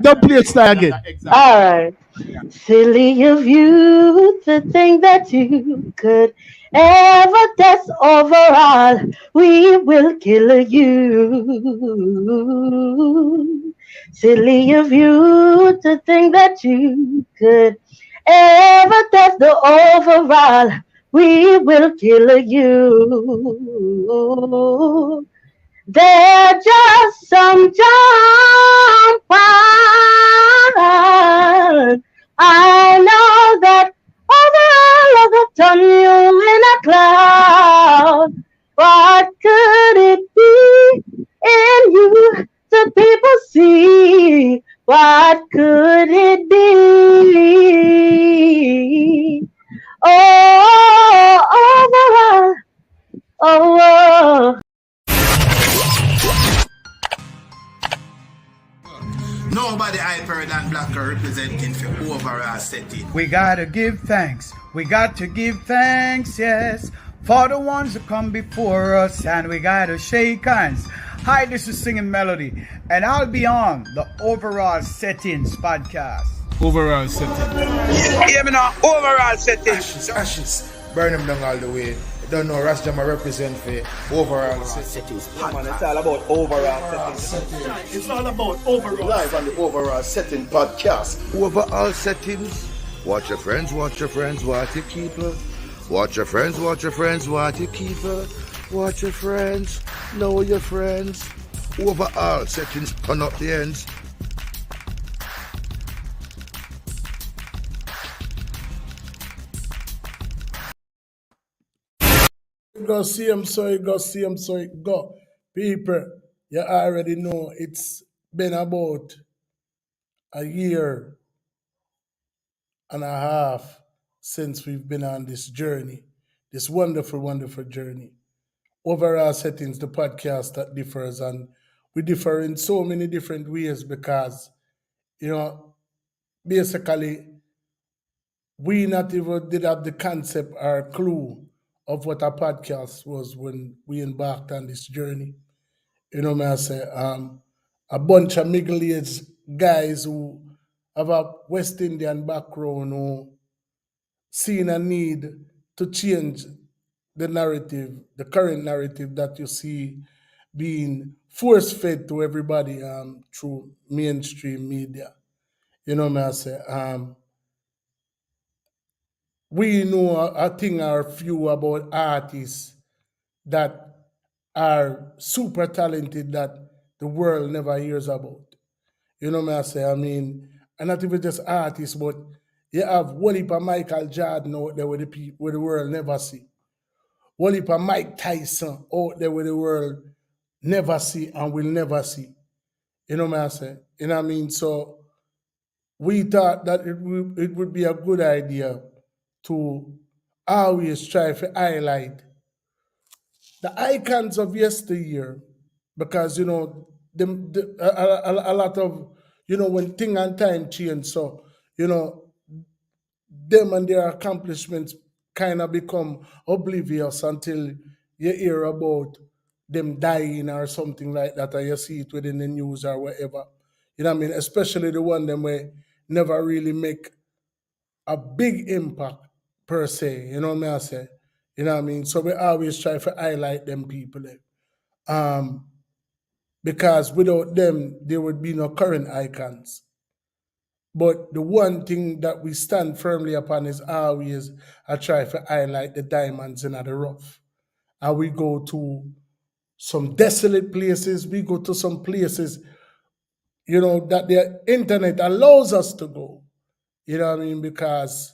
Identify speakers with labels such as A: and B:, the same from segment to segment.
A: Don't play it style again.
B: All right. Silly of you to think that you could ever test overall. We will kill you. Silly of you to think that you could ever test the overall. We will kill you. They're just some jump on. I know that overall of the done you in a cloud. What could it be in you that people see? What could it be? Oh, overall, oh.
C: Nobody hyper than Blacker representing for overall setting.
D: We gotta give thanks. We got to give thanks, yes, for the ones who come before us, and we gotta shake hands. Hi, this is Singing Melody, and I'll be on the Overall Settings podcast.
A: Overall setting.
E: Yeah, me know, overall setting.
F: Ashes, burn them down all the way. Don't know Rastama represent for overall settings.
E: Man, it's all about overall settings.
F: It's all about overall. Live on the overall setting podcast.
G: Overall settings. Watch your friends, watch your friends, watch your keeper. Watch your friends, watch your friends, watch your keeper. Watch your friends, know your friends. Overall settings, pun up the ends.
F: Go see him, so you go see him, so you go. People, you already know it's been about a year and a half since we've been on this journey, this wonderful, wonderful journey. Overall settings, the podcast that differs, and we differ in so many different ways because, you know, basically, we not even did have the concept or clue of what a podcast was when we embarked on this journey. You know, may I say, a bunch of middle-aged guys who have a West Indian background who seen a need to change the narrative, the current narrative that you see being force-fed to everybody through mainstream media. You know, may I say, we know a thing or few about artists that are super talented that the world never hears about. You know what I say? I mean, and not even just artists, but you have one heap of Michael Jordan out there where where the world never see. One heap of Mike Tyson out there where the world never see and will never see. You know what I say? You know what I mean? So we thought that it would be a good idea to always try to highlight the icons of yesteryear, because you know a lot of, you know, when thing and time change, so you know them and their accomplishments kind of become oblivious until you hear about them dying or something like that, or you see it within the news or whatever. You know what I mean? Especially the one them where never really make a big impact per se. You know what I say? You know what I mean? So we always try to highlight them people. Um, because without them, there would be no current icons. But the one thing that we stand firmly upon is always I try to highlight the diamonds in the rough. And we go to some desolate places, we go to some places, you know, that the internet allows us to go. You know what I mean? Because,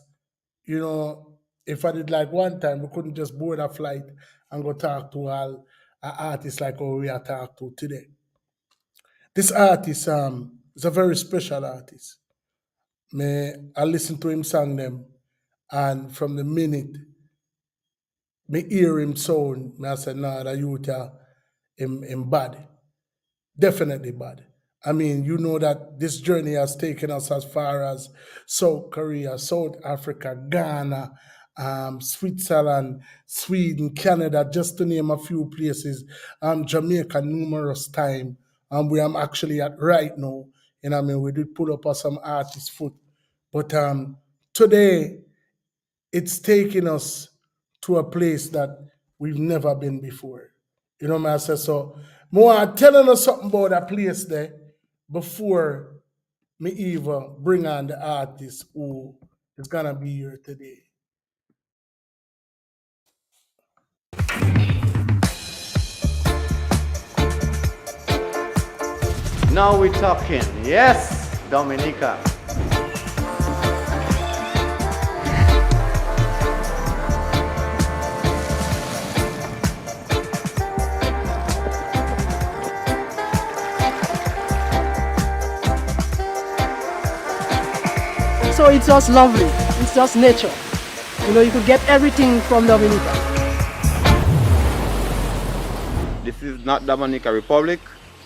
F: you know, if I did like one time, we couldn't just board a flight and go talk to all artists like how we are talk to today. This artist is a very special artist. I listen to him sing them, and from the minute me hear him sound, I say, nah, the youth him bad. Definitely bad. I mean, you know that this journey has taken us as far as South Korea, South Africa, Ghana, Switzerland, Sweden, Canada, just to name a few places, Jamaica numerous times, where I'm actually at right now. You know what I mean? We did pull up on some artist foot. But today, it's taking us to a place that we've never been before. You know what I say? So, more telling us something about that place there before me even bring on the artist who is gonna be here today.
H: Now we're talking. Yes, Dominica.
I: So it's just lovely. It's just nature. You know, you could get everything from Dominica.
J: This is not Dominica Republic.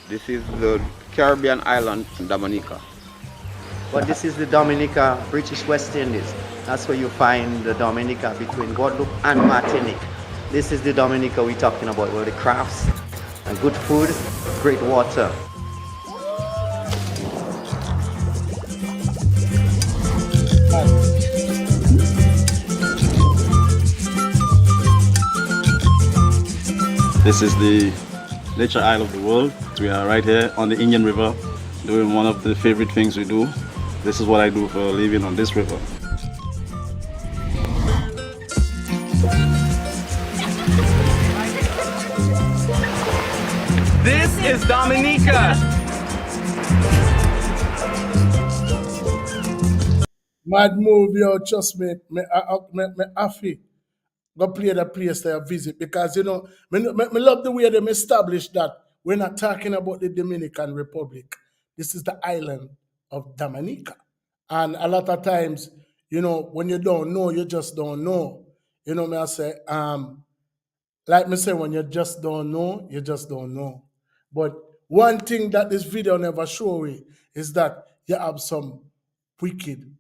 J: This is the Caribbean island, Dominica.
H: But this is the Dominica, British West Indies. That's where you find the Dominica between Guadeloupe and Martinique. This is the Dominica we're talking about, where the crafts and good food, great water.
K: This is the nature isle of the world. We are right here on the Indian River doing one of the favorite things we do. This is what I do for a living on this river.
L: This is Dominica.
F: Mad move, yo, trust me, me happy go play the place that I visit because, you know, me love the way they established that we're not talking about the Dominican Republic. This is the island of Dominica. And a lot of times, you know, when you don't know, you just don't know. You know me I say, like me say, when you just don't know, you just don't know. But one thing that this video never show you is that you have some wicked,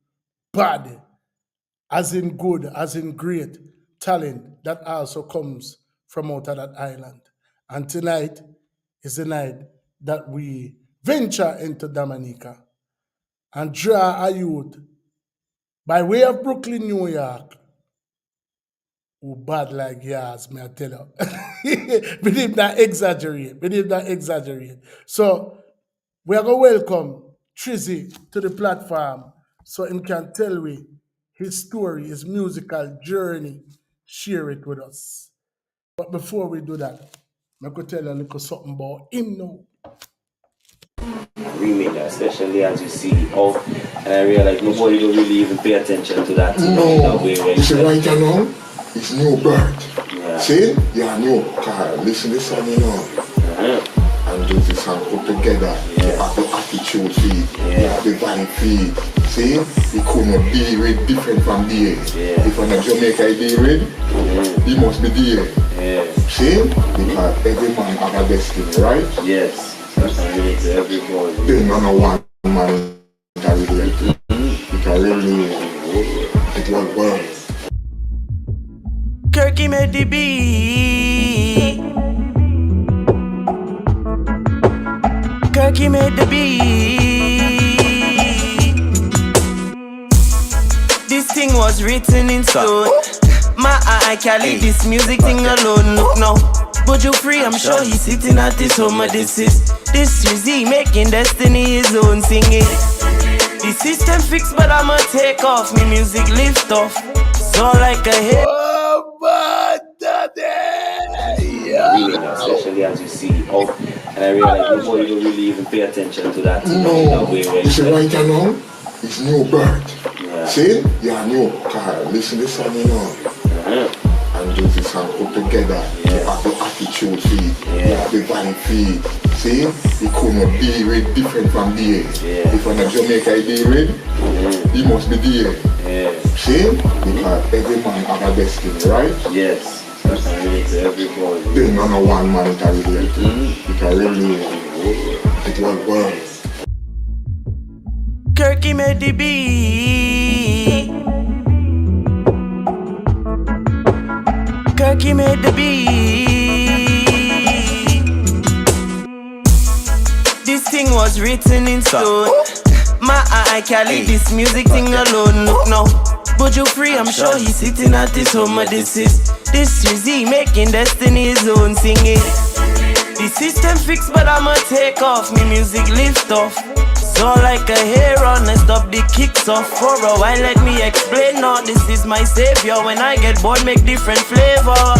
F: bad, as in good, as in great talent that also comes from out of that island. And tonight is the night that we venture into Dominica and draw a youth by way of Brooklyn, New York, who bad like yours, may I tell you. Believe that exaggerate. So we are going to welcome Triszy to the platform so him can tell we his story, his musical journey, share it with us. But before we do that, I could tell you a little something about him now.
M: Remake that, especially as you see out, and I realize nobody don't really even pay attention to that.
G: No, you see right now, it's new birth.
M: Yeah.
G: See? Yeah, new car. Listen to this song, you know. And do this song put together. You have the attitude feed, you have the vibe feed. See? You couldn't deal with different from there. If I'm a Jamaica deal with, he must be there. See? Because every man have a destiny, right?
M: Yes. That's related to everybody.
G: Then none of one man can relate to. You can really it was world.
L: Kirky made the beat. Kirky made the beat. This thing was written in stone. My eye can't leave this music thing alone. Look now, but you free, I'm sure he's sitting at his home. This is he making destiny his own singing. The system fixed, but I'ma take off. Me music lift off, so like a hit.
F: Oh, my daddy! Yeah.
M: Especially as you see out, and I realize nobody don't really even pay attention to that.
G: No, you see right now, it's new birth.
M: Yeah.
G: See? Yeah, new car. Listen to this song, you know. And do this song put together. You have the attitude feed, you have the vibe feed. See? You couldn't deal with different from there. If I'm a Jamaica deal with, he must be there. See? Because every man have a destiny, right?
M: Yes. That's related to everybody.
G: Then none of one man can relate to. You can really it was world.
L: Kirky made the beat. Kirky made the beat. This thing was was written in stone. My eye can't leave this music thing alone. Look now, Buju free, I'm sure he's sitting at his home. This is he making destiny his own, singing. The system fixed, but I'ma take off. Me music lift off. So like a hero, and stop the kicks off. For a while, let me explain. Now this is my savior. When I get bored, make different flavors.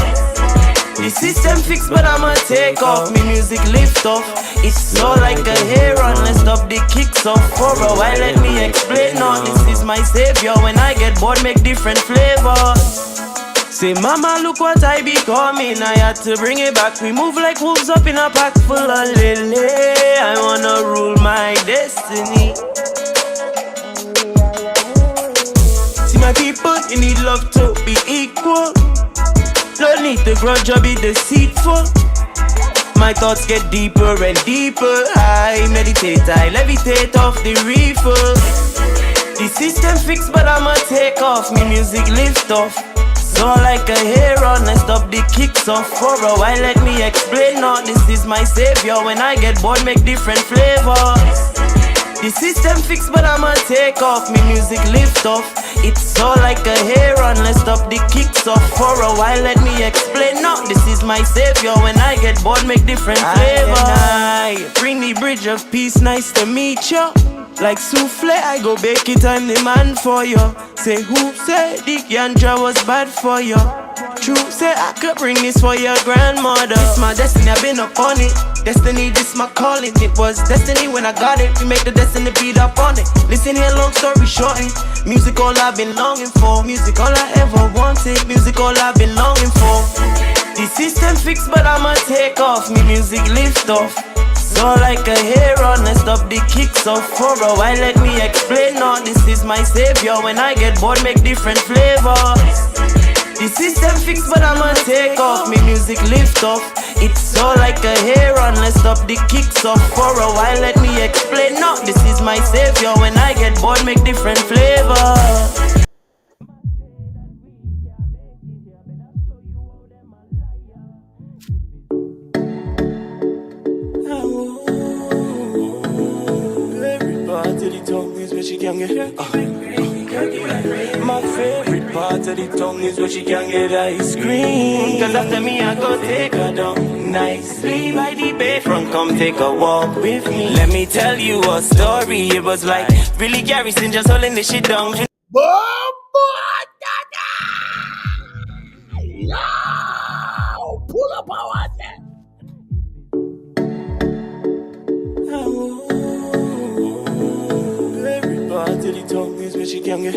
L: The system fixed, but I'ma take off. Me music lift off. It's so like a hero, and stop the kicks off. For a while, let me explain. Now this is my savior. When I get bored, make different flavors. Say, mama, look what I becoming. I had to bring it back. We move like wolves up in a pack full of lily. I wanna rule my destiny. See my people, you need love to be equal. Don't need to grudge or be deceitful. My thoughts get deeper and deeper. I meditate, I levitate off the reefer. The system fixed, but I'ma take off. Me music lift off. So like a hero, and stop the kicks off. For a while, let me explain. Now this is my savior. When I get bored, make different flavors. The system fixed, but I'ma take off. Me music lift off. It's so like a hero, and stop the kicks off. For a while, let me explain. Now this is my savior. When I get bored, make different flavors. Bring the bridge of peace, nice to meet you. Like souffle, I go bake it, I'm the man for you. Say who said the ganja was bad for you? True, say I could bring this for your grandmother. This my destiny, I've been up on it. Destiny, this my calling. It was destiny when I got it. We make the destiny beat up on it. Listen here, long story short. Music all I've been longing for. Music all I ever wanted. Music all I've been longing for. The system fixed, but I'ma take off. Me music lift off. So like a hero, and stop the kicks off. For a while, let me explain. Now this is my savior. When I get bored, make different flavors. The system fixed, but I'ma take off. Me music lift off. It's so like a hero, and stop the kicks off. For a while, let me explain. Now this is my savior. When I get bored, make different flavors. To the tongue is where she can get my favorite part of the tongue is where she can get ice cream. Cause after me I go take her down nicely by the bayfront. Come take a walk with me. Let me tell you a story. It was like really Garrison just holding this shit down.
F: Pull up our set.
L: To the tongue is where she can get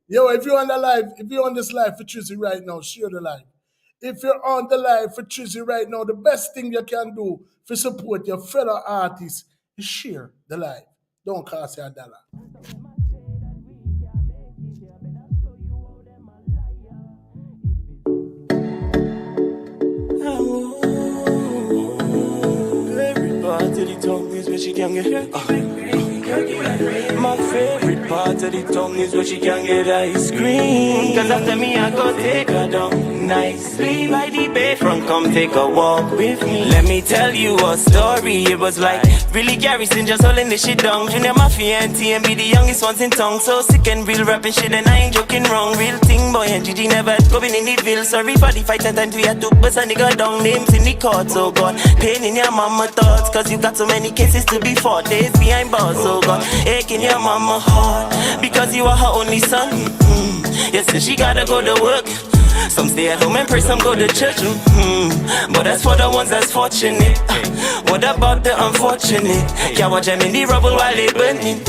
F: Yo, if you're on the live, if you're on this live for Triszy right now, share the live. If you're on the live for Triszy right now, the best thing you can do to support your fellow artists is share the live. Don't cost you $1.
L: Every part of the tongue is where she can get my favorite part of the tongue is where she can get ice cream. Cause after me I go take her down nicely by the bayfront. Come take a walk with me. Let me tell you a story. It was like really Garrison just holding this shit down. Junior Mafia and TMB the youngest ones in tongue. So sick and real rapping shit and I ain't joking wrong. Real thing boy and GG never going in the ville. Sorry for the fight and time we had to bust a nigga down. Names in the court, so God. Pain in your mama thoughts. Cause you got so many cases to be fought. Days behind bars, so God. Ache in your mama heart. Because you are her only son. Yes, so she gotta go to work. Some stay at home and pray, some go to church. But that's for the ones that's fortunate. What about the unfortunate? Yeah, watch them in the rubble while they burning.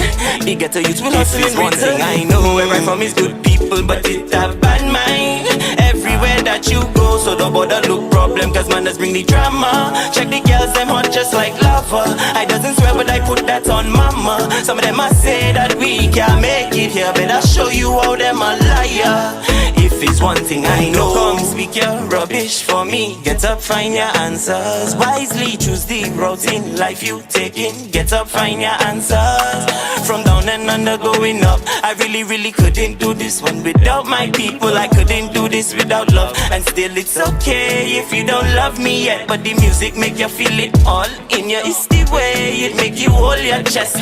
L: The ghetto youth will hustle in one thing I know. Where I'm from is good people, but it have bad mind. Everywhere that you go, so don't bother look problem. Cause man does bring the drama. Check the girls, them hot just like lava. I doesn't swear, but I put that on mama. Some of them I say that we can't make it here. Better show you how them a liar. If it's one thing I know, come speak your rubbish for me. Get up, find your answers. Wisely choose the route in life you taking. Get up, find your answers. From down and under under going up. I really couldn't do this one without my people. I couldn't do this without love. And still it's okay if you don't love me yet, but the music make you feel it all in your. It's the way it make you hold your chest.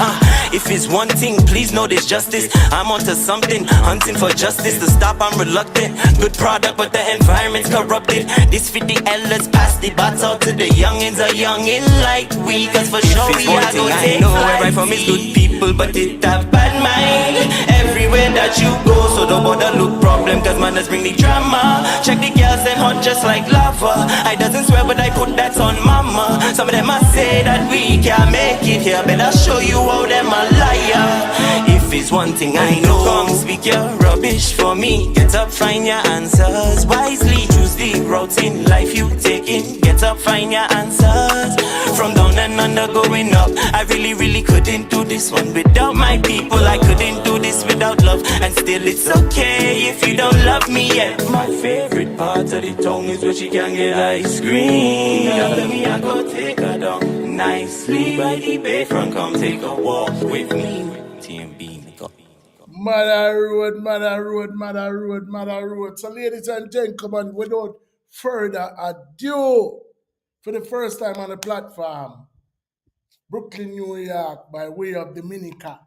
L: If it's one thing, please know there's justice. I'm onto something, hunting for justice. To stop, I'm reluctant. Good product, but the environment's corrupted. This for the elders, pass the baton to the youngins. A youngin like we, cause for sure we are gonna take know where I from is good people, but it have bad mind. Everywhere that you go, so don't bother look problem, cause manners bring the drama. Check the girls, them hot just like lava. I doesn't swear, but I put that on mama. Some of them I say that we can't make it here, better show you how them a liar. If it's one thing I know, come speak your rubbish for me. Get up, find your answers wisely. Choose the routes in life you taking. Get up, find your answers. From down and under going up. I really couldn't do this one without my people. I couldn't do this without love. And still it's okay if you don't love me yet. My favorite part of the tongue is where she can get ice cream. After me I go take her down nicely by the bayfront. Come take a walk with me. TMB.
F: Mother Road, Mother Road, Mother Road, Mother Road. So, ladies and gentlemen, without further ado, for the first time on the platform, Brooklyn, New York, by way of Dominica,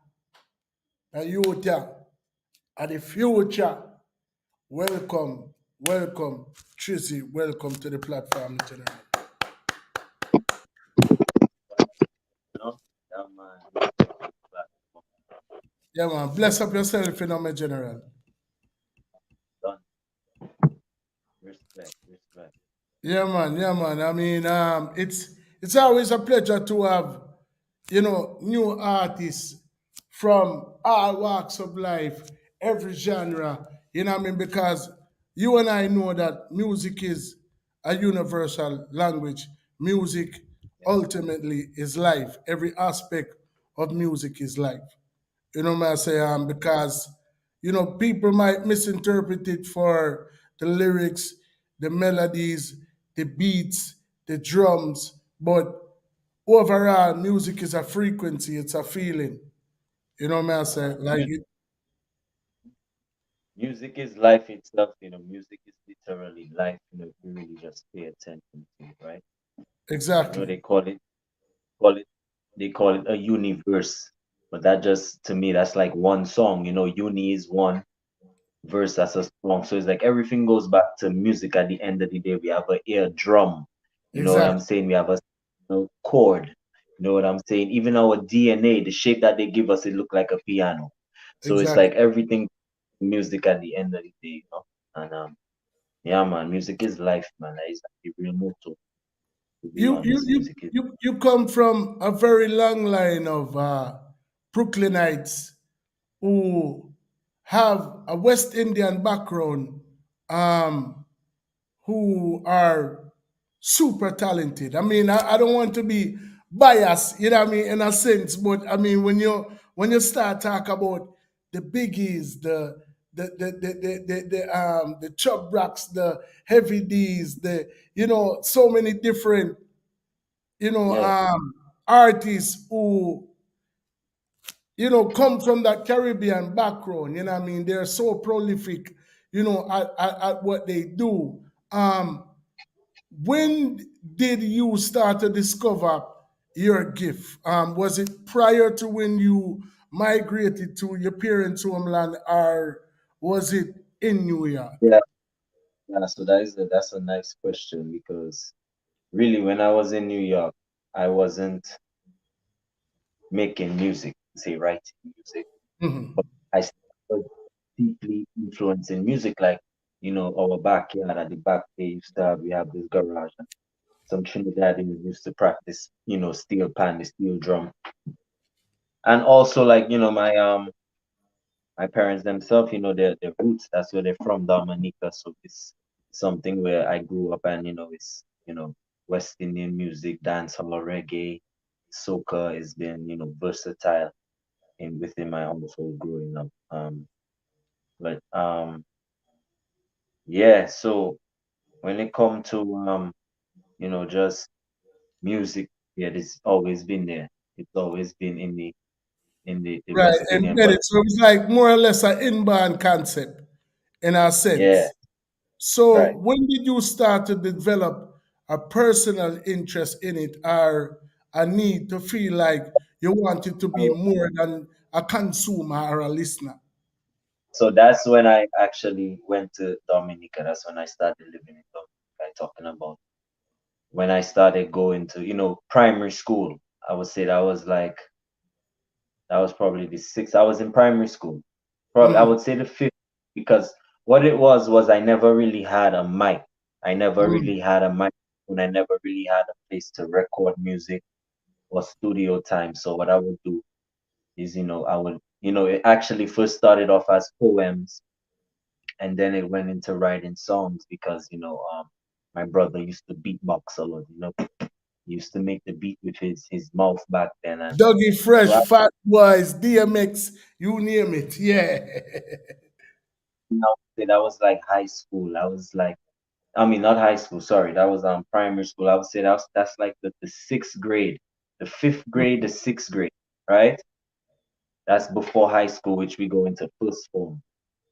F: the youth and the future. Welcome, welcome, Triszy, welcome to the platform, General. Yeah, man. Bless up yourself, you know, my General.
M: Respect.
F: Yeah, man. Yeah, man. I mean, it's always a pleasure to have, new artists from all walks of life, every genre. You know what I mean? Because you and I know that music is a universal language. Music ultimately is life. Every aspect of music is life. You know what I say? Because people might misinterpret it for the lyrics, the melodies, the beats, the drums, but overall, music is a frequency. It's a feeling. You know what I say? Like it,
M: Music is life itself, music is literally life, if you really just pay attention to it, right?
F: exactly,
M: Call it they call it a universe. But that just to me that's like one song, uni is one verse that's a song. So it's like everything goes back to music at the end of the day. We have a ear drum, you know what I'm
F: exactly,
M: saying? We have a chord, you know what I'm saying? Even our DNA, the shape that they give us, it look like a piano. So it's
F: exactly.
M: like everything music at the end of the day. And yeah, man, music is life, man. That is like the real motto. To be
F: You you
M: honest,
F: you
M: music is
F: you you come from a very long line of Brooklynites who have a West Indian background, um, who are super talented. I mean, I don't want to be biased, you know what I mean, in a sense, but I mean when you start talk about the biggies, the chub rocks, the heavy D's, so many different,
M: yeah.
F: artists who come from that Caribbean background. You know what I mean? They're so prolific, at what they do. When did you start to discover your gift? Was it prior to when you migrated to your parents' homeland, or was it in New York?
M: Yeah, yeah. So that's a nice question because really when I was in New York, I wasn't making music, say writing music.
F: Mhm.
M: I started deeply influencing music, like our backyard at the back they used to have we have this garage. And some Trinidadians used to practice, steel pan, the steel drum, and also like my parents themselves, their roots. That's where they're from, Dominica. So it's something where I grew up, and it's West Indian music, dancehall, reggae, soca has been versatile in within my household growing up. But yeah, so when it come to just music, yeah, it's always been there. It's always been in in the
F: Right,
M: West Indian. But
F: embedded. So it's like more or less an inbound concept in our
M: yeah,
F: sense. So
M: right.
F: when did you start to develop a personal interest in it or a need to feel like you want it to be more than a consumer or a listener?
M: So that's when I actually went to Dominica. That's when I started living in Dominica. I'm talking about when I started going to, primary school. I would say that was probably the sixth. I was in primary school. Probably I
F: Mm,
M: would say the fifth because what it was I never really had a mic. I never
F: mm,
M: really had a mic and I never really had a place to record music or studio time. So what I would do is, I would, it actually first started off as poems and then it went into writing songs because, my brother used to beatbox a lot, he used to make the beat with his mouth back then. And
F: Dougie
M: so
F: Fresh,
M: I
F: Fat Boys, DMX, you name it. Yeah.
M: now that I was like high school. I was like, I mean, not high school, sorry. That was primary school. I would say that's like the sixth grade, the fifth grade, the sixth grade, right? That's before high school, which we go into first form.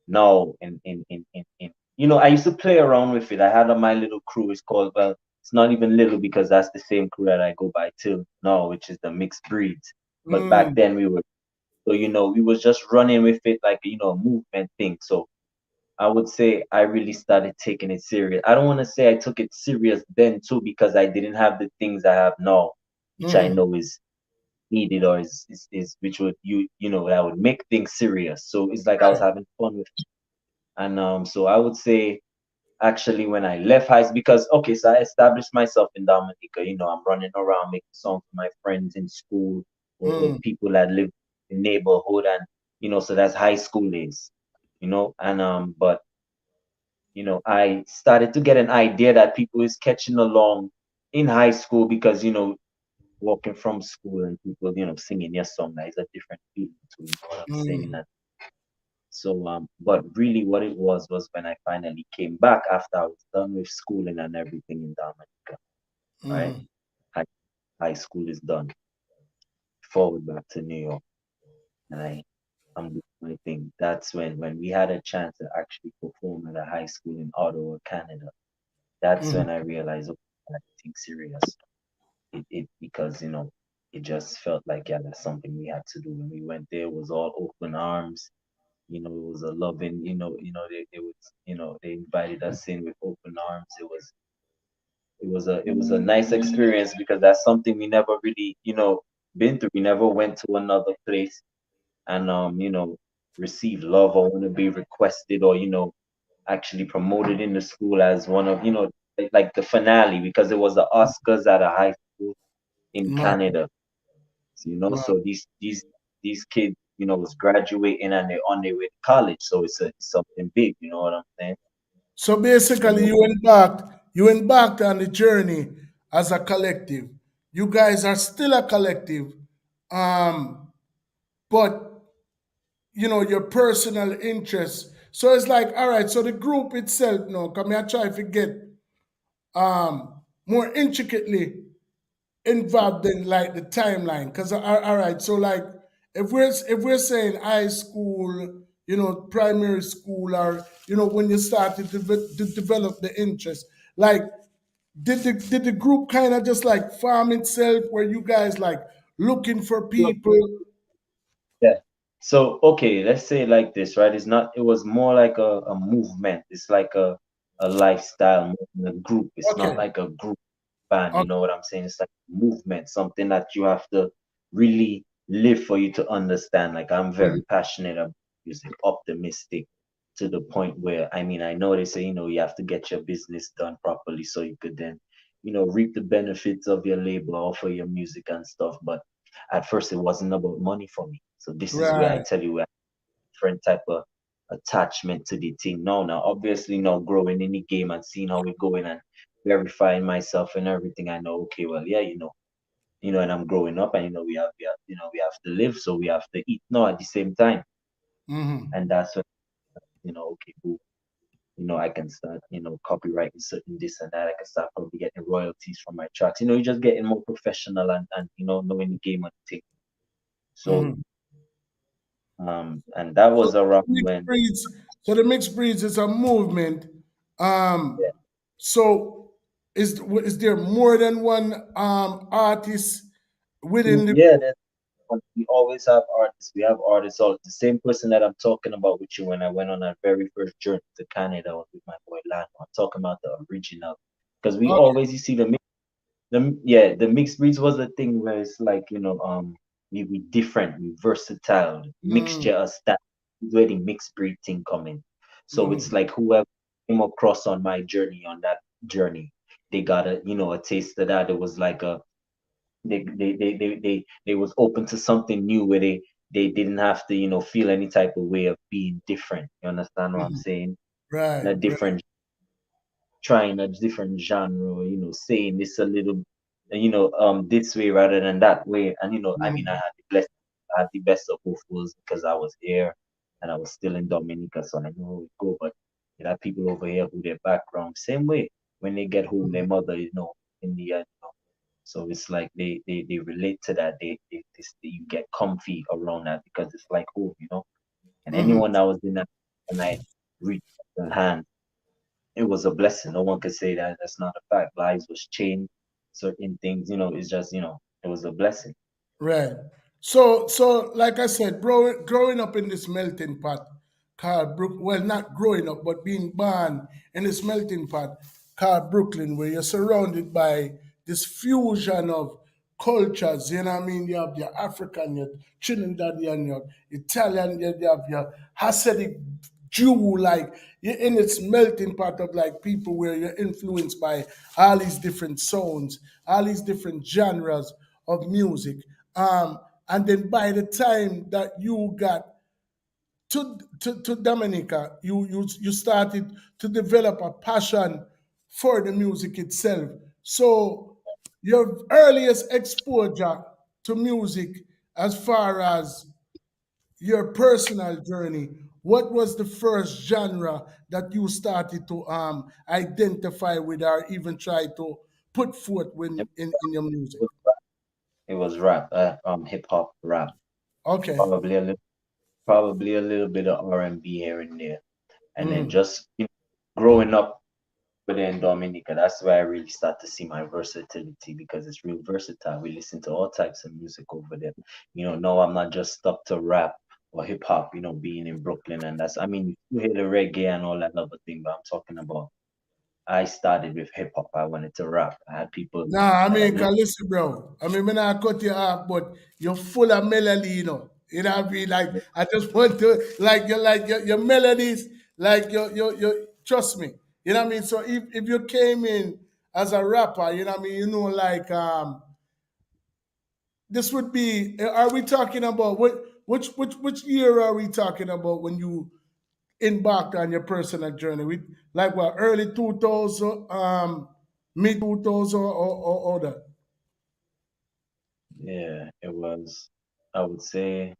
M: No, I used to play around with it. I had my little crew. It's called, well, it's not even little because that's the same crew that I go by till now, which is the mixed breeds. But back
F: Mm,
M: then we were, so we was just running with it like a movement thing. So I would say I really started taking it serious. I don't want to say I took it serious then too because I didn't have the things I have now, which I
F: mhm,
M: know is needed or is which would that would make things serious. So it's like I was
F: right.
M: having fun with it. And so I would say actually when I left high school because okay, so I established myself in Dominica. I'm running around making songs for my friends in school or
F: Mm,
M: people that live in neighborhood and so that's high school days. And but I started to get an idea that people is catching along in high school because, walking from school and people, singing your song, that is a different feeling too, you know what I'm saying?
F: mm,
M: And so, but really what it was when I finally came back after I was done with schooling and everything in Dominica, right?
F: mhm,
M: High, high school is done, forward back to New York, and I'm doing my thing. That's when we had a chance to actually perform at a high school in Ottawa, Canada. That's
F: mhm,
M: when I realized, okay, I think serious. It because it just felt like yeah, that's something we had to do. When we went there, it was all open arms. It was a loving. They was they invited us in with open arms. It was a nice experience because that's something we never really been through. We never went to another place and receive love or want to be requested or actually promoted in the school as one of like the finale because it was the Oscars at a high school in
F: man,
M: Canada.
F: man.
M: So these kids, was graduating and they're on their way to college. So it's something big, you know what I'm saying?
F: So basically,
M: So
F: you embarked on the journey as a collective. You guys are still a collective, um, but your personal interests. So it's like, all right. So the group itself, no, come here, try to get more intricately involved in like the timeline. Because all right, so like if we're saying high school, primary school, or when you started to develop the interest, like did the group kind of just like farm itself, where you guys like looking for people?
M: yeah. So okay, let's say it like this, right? It was more like a movement. It's like a lifestyle more than a group. It's not
F: Okay,
M: like a group band, you
F: okay.
M: know what I'm saying? It's like a movement, something that you have to really live for you to understand. Like I'm
F: Mm,
M: very passionate about music, optimistic to the point where I mean I know they say, you have to get your business done properly so you could then, reap the benefits of your labor or for your music and stuff. But at first it wasn't about money for me. So this is where I
F: right.
M: tell you where different type of attachment to the team. Now, obviously, now growing in the game and seeing how we're going and verifying myself and everything. I know, okay, well, yeah, and I'm growing up, and we have to live, so we have to eat. No, at the same time,
F: Hmm.
M: and that's when okay, cool. I can start, copywriting certain this and that. I can start probably getting royalties from my tracks. You're just getting more professional and knowing the game and the thing. So
F: Hmm.
M: And that
F: So
M: was around
F: mixed
M: when,
F: breeds. So the mixed breeds is a movement.
M: yeah,
F: So is there more than one artist within the
M: yeah,
F: group?
M: we always have artists. We have artists. All the same person that I'm talking about with you when I went on that very first journey to Canada was with my boy Lano. I'm talking about the original, because we
F: Uh,
M: always you see the mixed breeds was a thing where it's like we different, we versatile,
F: mm,
M: mixture of stuff. Where the mixed breed thing coming. So it's
F: mm,
M: like whoever came across on my journey on that journey, they got a taste of that. It was like a they was open to something new where they didn't have to feel any type of way of being different. You understand what I'm
F: mm.
M: saying?
F: Right,
M: A
F: right.
M: different trying a different genre, saying this a little, this way rather than that way. And I mean,
F: Mm,
M: I had the best of both worlds because I was here and I was still in Dominica, so I know how it go. But there are people over here who their background same way when they get home, their mother, India, so it's like they relate to that. You get comfy around that because it's like home. And
F: mhm.
M: anyone that was in that and I reached their hand, it was a blessing. No one could say that that's not a fact. Lives was changed, certain things, it's just, it was a blessing.
F: Right. So like I said, growing up in this melting pot called well, not growing up, but being born in this melting pot called Brooklyn, where you're surrounded by this fusion of cultures. You know what I mean? You have your African, your Trinidadian, your Italian, you have your Hasidic Jew, like you're in its melting pot of like people where you're influenced by all these different sounds, all these different genres of music. And then by the time that you got to Dominica, you started to develop a passion for the music itself. So your earliest exposure to music, as far as your personal journey, what was the first genre that you started to identify with or even try to put forth
M: It
F: when in your music?
M: was it was rap, hip hop rap,
F: Okay.
M: probably a little bit of R&B here and there, and then
F: Mhm.
M: just growing up within Dominica, that's where I really start to see my versatility because it's real versatile. We listen to all types of music over there. No, I'm not just stuck to rap or hip hop, being in Brooklyn and I mean, you hear the reggae and all that other thing, but I'm talking about I started with hip hop. I wanted to rap. I had people
F: Nah, I
M: that I
F: mean,
M: look.
F: cause listen, bro. I mean, when I cut you off, but you're full of melody, you know. You know what I mean? Like, I just want to, like your melodies, like your, trust me. You know what I mean? So if you came in as a rapper, you know what I mean? Like, this would be, are we talking about, which year are we talking about when you embarked on your personal journey? Like what, early 2000, mid 2000 or that?
M: Yeah, it was. I would say.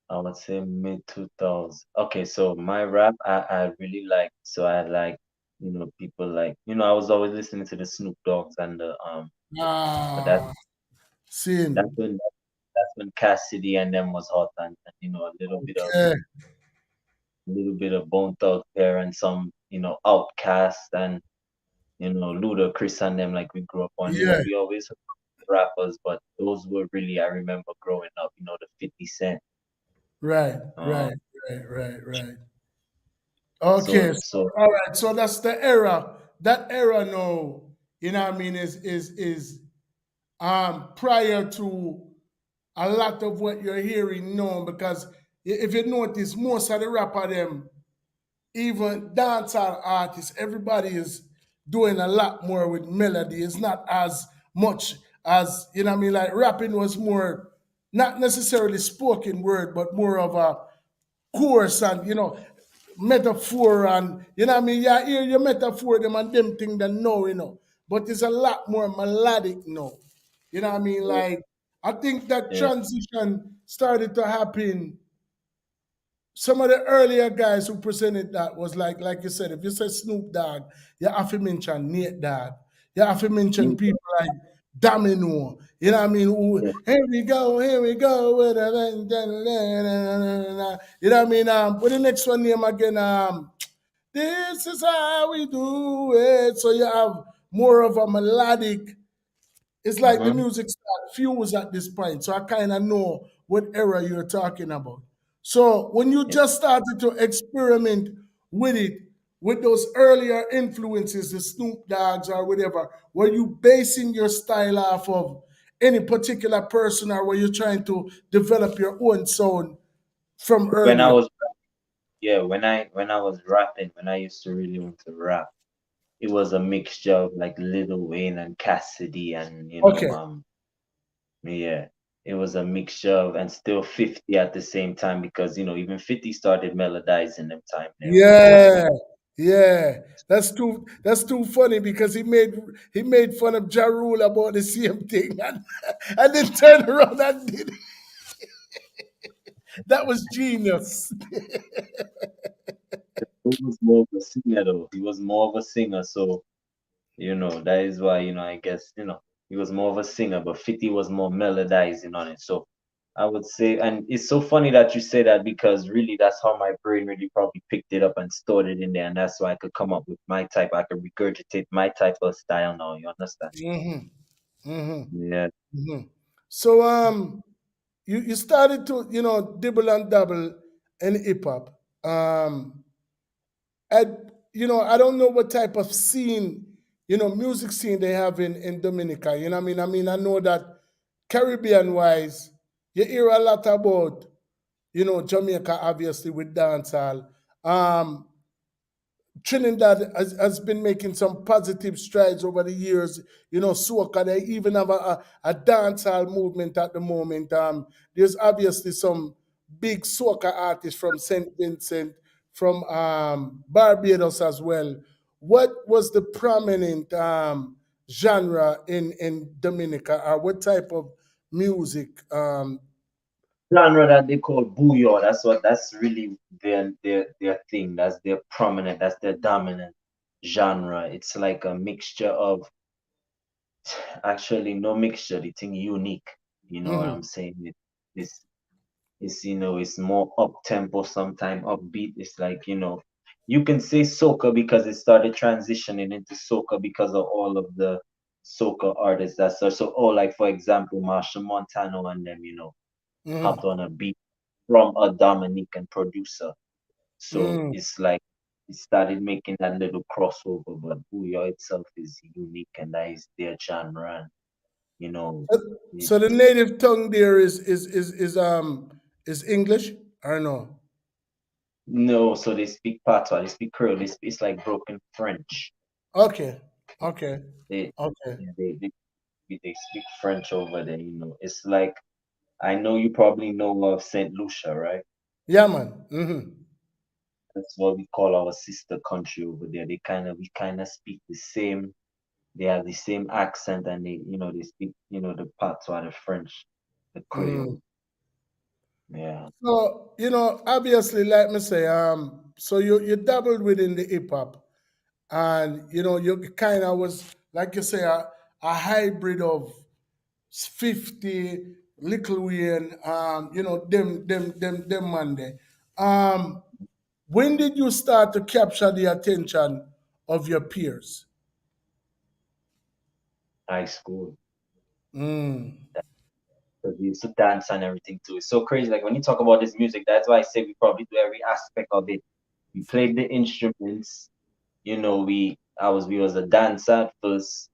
M: I would say mid 2000s. Okay, so my rap, I really like. So I like, people like, I was always listening to the Snoop Dogs and but
F: Ah,
M: that's
F: sin.
M: when that's when Cassidy and them was hot and
F: Okay.
M: a little bit of Bone Thugs there and some Outcast and Ludacris and them like we grew up on.
F: Yeah.
M: We always heard rappers, but those were really I remember growing up. The 50 Cent.
F: Right.
M: Uh,
F: Right. Right. Right. Right. Okay.
M: so
F: So,
M: so
F: all right. So that's the era. That era, no, you know what I mean, is prior to a lot of what you're hearing now, because if you notice, most of the rapper them, even dancehall artists, everybody is doing a lot more with melody. It's not as much as, you know what I mean, like rapping was more, not necessarily spoken word, but more of a course and, metaphor and, you know what I mean, yeah, hear your metaphor them and them thing that know, but it's a lot more melodic now. You know what I mean? Like, I think that
M: yeah,
F: transition started to happen. Some of the earlier guys who presented that was like you said, if you say Snoop Dogg, you have to mention Nate Dogg. You have to mention people like Domino. You know what I mean?
M: Yeah.
F: Here we go. You know what I mean? What the next one name again? This is how we do it. So you have more of a melodic. It's like the
M: Mm-hmm.
F: music start fuse at this point. So I kind of know what era you're talking about. So when you
M: Yeah.
F: just started to experiment with it, with those earlier influences, the Snoop Dogs or whatever, were you basing your style off of any particular person, or were you trying to develop your own sound from
M: When I
F: earlier?
M: was yeah, when I was rapping, when I used to really want to rap, it was a mixture of like Lil Wayne and Cassidy and
F: Okay.
M: yeah, it was a mixture of, and still 50 at the same time, because even 50 started melodizing them time there when he was
F: Yeah, yeah. That's too funny because he made fun of Ja Rule about the same thing and then turned around and did it. That was genius.
M: he was more of a singer though. He was more of a singer, so that is why, I guess, he was more of a singer, but 50 was more melodizing on it. So I would say, and it's so funny that you say that, because really that's how my brain really probably picked it up and stored it in there. And that's why I could come up with my type, I could regurgitate my type of style now. You understand?
F: Hmm. Hmm.
M: Yeah.
F: Hmm. So you started to dibble and dabble in hip hop. And I don't know what type of scene, music scene they have in Dominica. You know what I mean? I know that Caribbean wise, you hear a lot about, Jamaica obviously with dancehall. Um, Trinidad has been making some positive strides over the years. Soca, they even have a dancehall movement at the moment. There's obviously some big soca artists from St. Vincent, from Barbados as well. What was the prominent genre in Dominica, or what type of music?
M: Genre that they call booyah. That's really their thing. That's their prominent, that's their dominant genre. It's like a mixture of, actually no mixture, the thing unique. You know what
F: Mhm,
M: I'm saying? It's more up tempo, sometime upbeat. It's like, you can say soca because it started transitioning into soca because of all of the soca artists that such. So, oh, like for example, Marshall Montano and them,
F: mhm,
M: hopped on a beat from a Dominican producer. So
F: mm.
M: it's like it started making that little crossover, but Booyah itself is unique, and that is their genre. And, you know, it,
F: So the native tongue there is English or no?
M: no, so they speak patois, they speak Creole, it's like broken French.
F: Okay, okay,
M: They,
F: okay.
M: yeah, they speak French over there. It's like, I know you probably know of Saint Lucia, right?
F: Yeah, man. Mm-hmm.
M: That's what we call our sister country over there. We kind of speak the same. They have the same accent, and they speak, the patois, the French, the
F: Mm.
M: Creole. Yeah.
F: So obviously, like me say, so you dabbled within the hip hop, and you kind of was like you say a hybrid of 50 Little Wayne, them man there. When did you start to capture the attention of your peers?
M: High school.
F: Mm.
M: Because we used to dance and everything too. It's so crazy. Like when you talk about this music, that's why I say we probably do every aspect of it. We played the instruments. We was a dancer at first.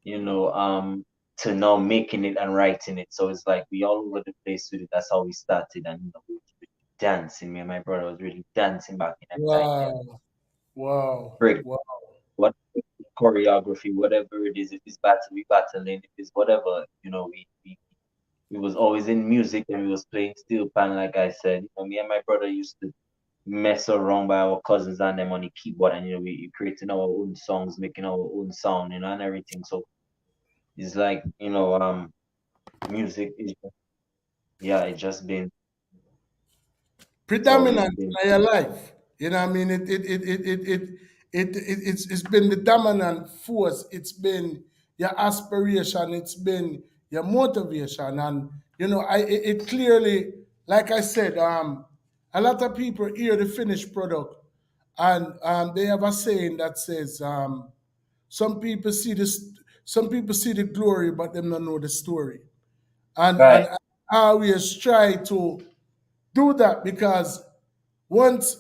M: You know, to now making it and writing it. So it's like we all over the place with it. That's how we started, and we was really dancing. Me and my brother was really dancing back in that time. Yeah,
F: Wow. Wow.
M: break
F: Wow.
M: what choreography, whatever it is. If it's battle, we battling. If it's whatever, we was always in music, and we was playing steel pan, like I said. Me and my brother used to mess around by our cousins and them on the keyboard, and we creating our own songs, making our own sound, and everything. So it's like, music is, yeah, it just been, it's always
F: Predominant
M: been.
F: in your life. You know what I mean? It's been the dominant force. It's been your aspiration, it's been your motivation. And it clearly, like I said, a lot of people hear the finished product, and they have a saying that says, some people see this, some people see the glory, but them don't know the story. And
M: Right.
F: I always try to do that, because once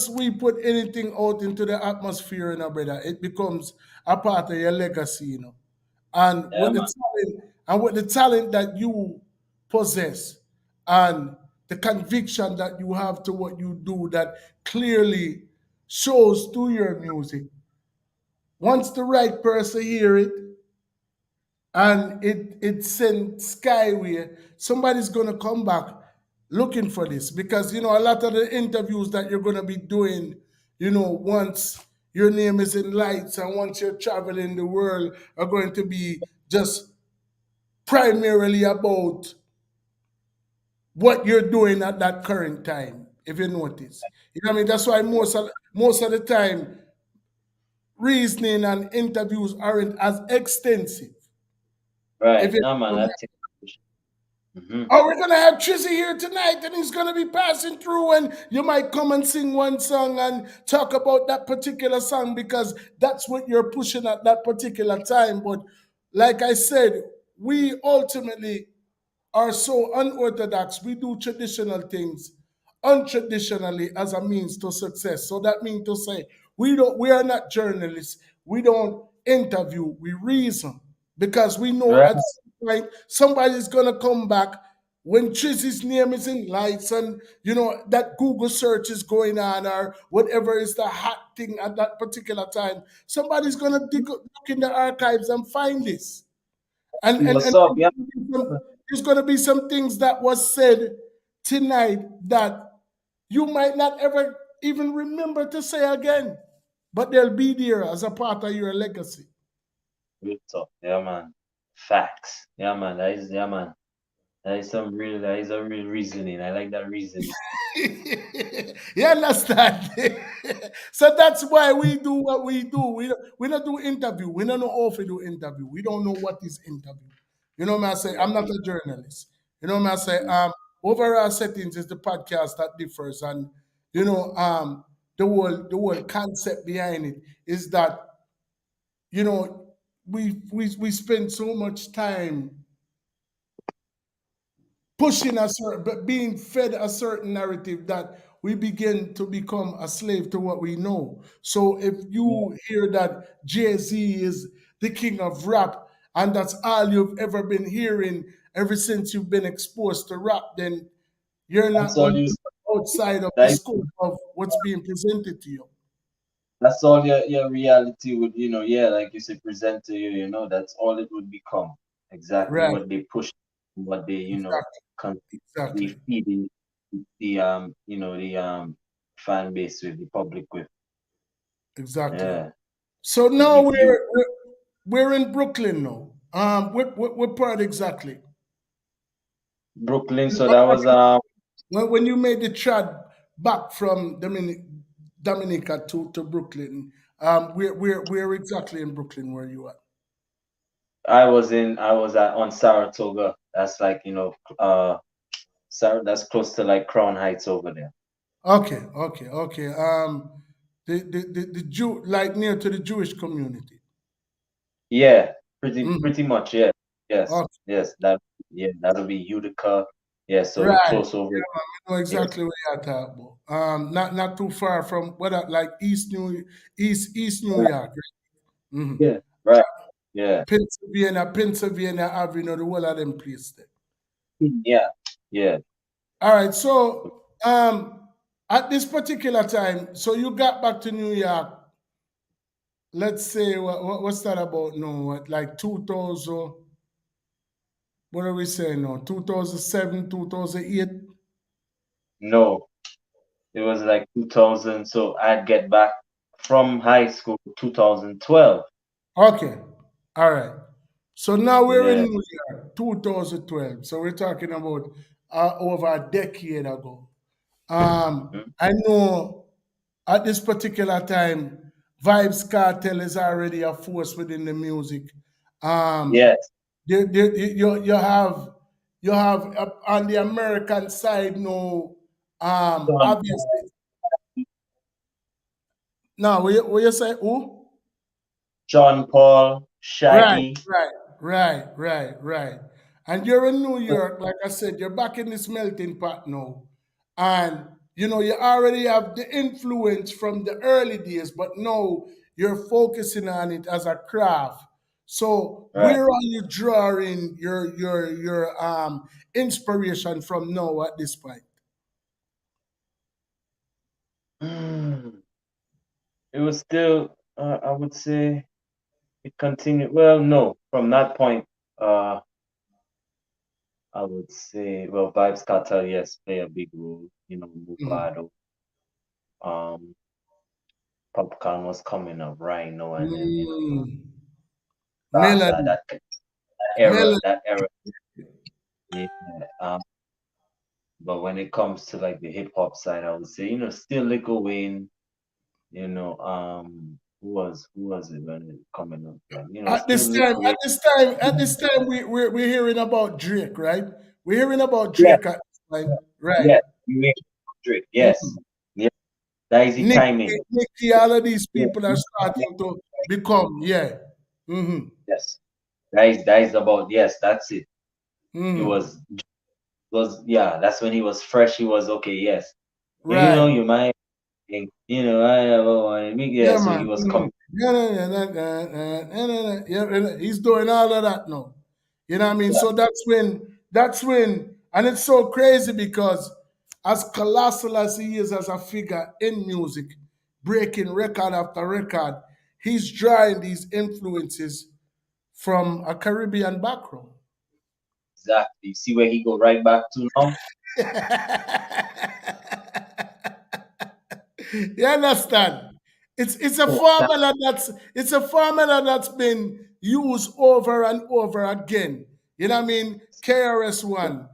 F: we put anything out into the atmosphere, brother, it becomes a part of your legacy, And
M: Yeah, man.
F: with the talent that you possess, and the conviction that you have to what you do, that clearly shows through your music. Once the right person hear it, and it sent skyway, somebody's gonna come back looking for this, because a lot of the interviews that you're gonna be doing, once your name is in lights and once you're traveling the world, are going to be just primarily about what you're doing at that current time. If you notice, I mean, that's why most of the time reasoning and interviews aren't as extensive.
M: Right.
F: If you
M: No, man. I think. Mm-hmm.
F: Oh, we're gonna have Triszy here tonight, and he's gonna be passing through, and you might come and sing one song and talk about that particular song, because that's what you're pushing at that particular time. But like I said, we ultimately are so unorthodox. We do traditional things untraditionally as a means to success. So that means to say we are not journalists. We don't interview, we reason, because we know
M: Right.
F: at some point somebody's gonna come back when Trizzy's name is in lights, and that Google search is going on, or whatever is the hot thing at that particular time. Somebody's gonna look in the archives and find this. And
M: See
F: and,
M: what's
F: and
M: up? Yeah.
F: there's going to be some things that was said tonight that you might not ever even remember to say again, but they'll be there as a part of your legacy.
M: Real talk. Yeah, man. Facts. Yeah, man. That is, yeah, man. That is a real reasoning. I like that reasoning.
F: You understand? So that's why we do what we do. We don't do interview. We don't know how to do interview. We don't know what is interview. You know what I say? I'm not a journalist. You know what I say? Overall settings is the podcast that differs, and the whole concept behind it is that we spend so much time pushing a certain, but being fed a certain narrative, that we begin to become a slave to what we know. So if you hear that Jay-Z is the king of rap, and that's all you've ever been hearing ever since you've been exposed to rap, then you're
M: That's
F: not
M: all
F: going
M: you.
F: outside of the
M: That,
F: scope of what's being presented to you.
M: that's all your reality would, yeah, like you said, present to you, that's all it would become. Exactly
F: Right.
M: what they push, what they,
F: Exactly.
M: constantly
F: Exactly.
M: feeding the fan base with, the public with.
F: Exactly.
M: Yeah.
F: So
M: They
F: now
M: give you
F: we're in Brooklyn now. What part exactly?
M: Brooklyn, so that was
F: When you made the trad back from Dominica to Brooklyn, where exactly in Brooklyn were you at?
M: I was at on Saratoga. That's like, that's close to like Crown Heights over there.
F: Okay, okay, okay. The Jew, like near to the Jewish community.
M: Yeah,
F: Mhm.
M: pretty much, yeah. Yes,
F: Okay.
M: yes, that'll be Utica. Yeah, so
F: Right.
M: we're
F: Yeah,
M: close over.
F: I know
M: Yes.
F: exactly where you're talking about. Not too far from like East New
M: Right.
F: York. Right? Hmm.
M: Yeah. Right. Yeah.
F: Pennsylvania Avenue, the whole of them place there.
M: Yeah. Yeah.
F: All right. So at this particular time, so you got back to New York. Let's say what's that about now? What, like 2000? What are we saying now? 2007, 2008.
M: No, it was like 2000. So I'd get back from high school 2012.
F: Okay. All right. So now we're in
M: Yeah.
F: New York, 2012. So we're talking about over a decade ago.
M: Mhm.
F: I know at this particular time, Vibes Cartel is already a force within the music.
M: Yes.
F: You have on the American side no
M: John
F: obviously no what you say who?
M: John Paul,
F: Right,
M: Shaggy.
F: right. And you're in New York, like I said, you're back in this melting pot now. And you already have the influence from the early days, but now you're focusing on it as a craft. So
M: Right.
F: where are you drawing your inspiration from now at this point?
M: Mm, it was still, I would say, it continued. Well, no, from that point, uh, I would say, well, Vibes Cartel, yes, play a big role.
F: Mhm.
M: Movado, um, Popcorn was coming up right now, and then
F: Mm.
M: Sasa,
F: Melody,
M: that era,
F: melody.
M: that era, yeah. Um, but when it comes to like the hip hop side, I would say, still Lil Wayne, who was it when it coming up then?
F: At
M: Still
F: this
M: Lil
F: time,
M: Wayne.
F: we're hearing about Drake, right? We're hearing about
M: Yeah,
F: Drake at this time, right?
M: yeah, you make Drake, yes.
F: Mhm.
M: Yeah, that is the timing.
F: Nicky, all of these
M: Yeah.
F: people are starting to become, yeah. Mm-hmm.
M: Yes. That is about, yes, that's it. It
F: Mm-hmm.
M: was yeah, that's when he was fresh, he was okay, yes. And
F: Right.
M: you might think, I have a one yeah,
F: Yeah,
M: so he
F: man.
M: was
F: Mhm.
M: coming.
F: Yeah, he's doing all of that now. You know what I mean?
M: Yeah.
F: So that's when, and it's so crazy because as colossal as he is as a figure in music, breaking record after record, he's drawing these influences from a Caribbean background.
M: Exactly. See where he go right back to now?
F: You understand? It's a
M: Oh,
F: formula that's been used over and over again. You know what I mean? KRS One,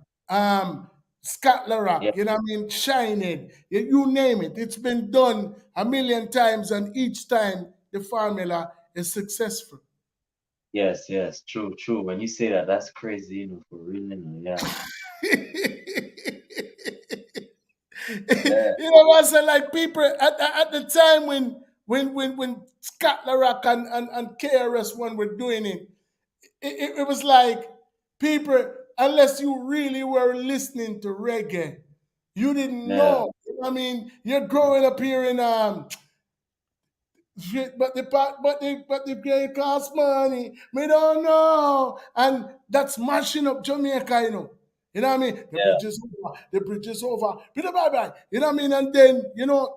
F: Scott
M: yeah,
F: LaRock, you know what I mean? Shining, you name it. It's been done a million times, and each time the formula is successful.
M: yes, true. When you say that, that's crazy, for real, yeah. Yeah,
F: You know what I'm saying? Like people at the time when Scott LaRock and KRS One were doing it was like people, unless you really were listening to reggae, you didn't
M: yeah,
F: know. You know what I mean, you're growing up here in shit, but the grade cost money. Me don't know, and that's mashing up Jamaica. You know what I mean?
M: yeah,
F: The bridge is over. Bye bye. You know what I mean? And then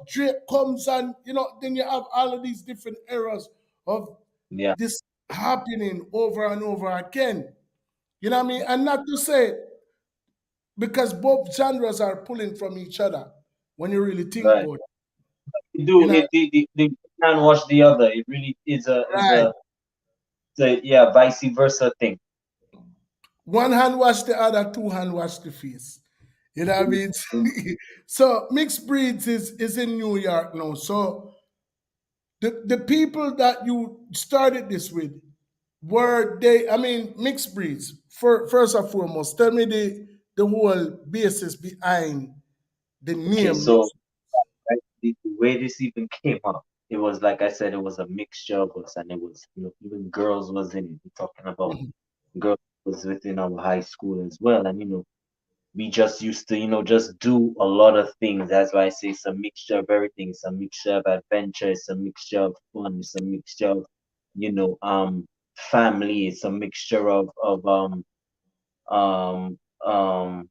F: Drake comes, and then you have all of these different eras of
M: yeah,
F: this happening over and over again. You know what I mean? And not to say because both genres are pulling from each other when you really think
M: right.
F: about it.
M: You
F: You
M: do
F: know,
M: it, the can wash the other. It really
F: right?
M: is a yeah, vice versa thing.
F: One hand wash the other, two hand wash the face. You know what I mean? So mixed breeds is in New York now. So the people that you started this with were they? I mean, mixed breeds. First and foremost, tell me the whole basis behind the
M: Okay,
F: name.
M: so right, the way this even came up, it was like I said, it was a mixture of us, and it was, even girls was in it. We're talking about girls was within our high school as well, and we just used to, just do a lot of things. That's why I say it's a mixture of everything. It's a mixture of adventure. It's a mixture of fun. It's a mixture of, family. It's a mixture of um um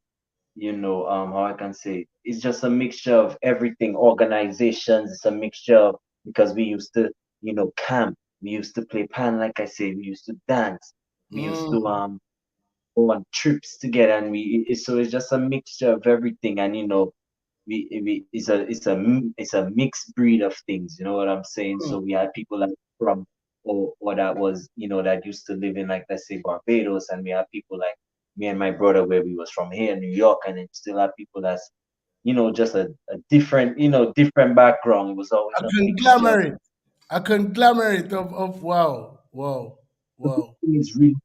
M: how I can say it's just a mixture of everything. Organizations. It's a mixture of, because we used to, camp. We used to play pan, like I say. We used to dance. We used to
F: Mm,
M: go on trips together, and so it's just a mixture of everything. And it's a mixed breed of things. You know what I'm saying?
F: mm,
M: So we had people like from, or that was, that used to live in, like, let's say, Barbados, and we had people like me and my brother, where we was from here in New York, and then still have people that's, just a different, different background. It was always
F: a
M: a mixture.
F: conglomerate. A conglomerate of wow. Wow.
M: It's really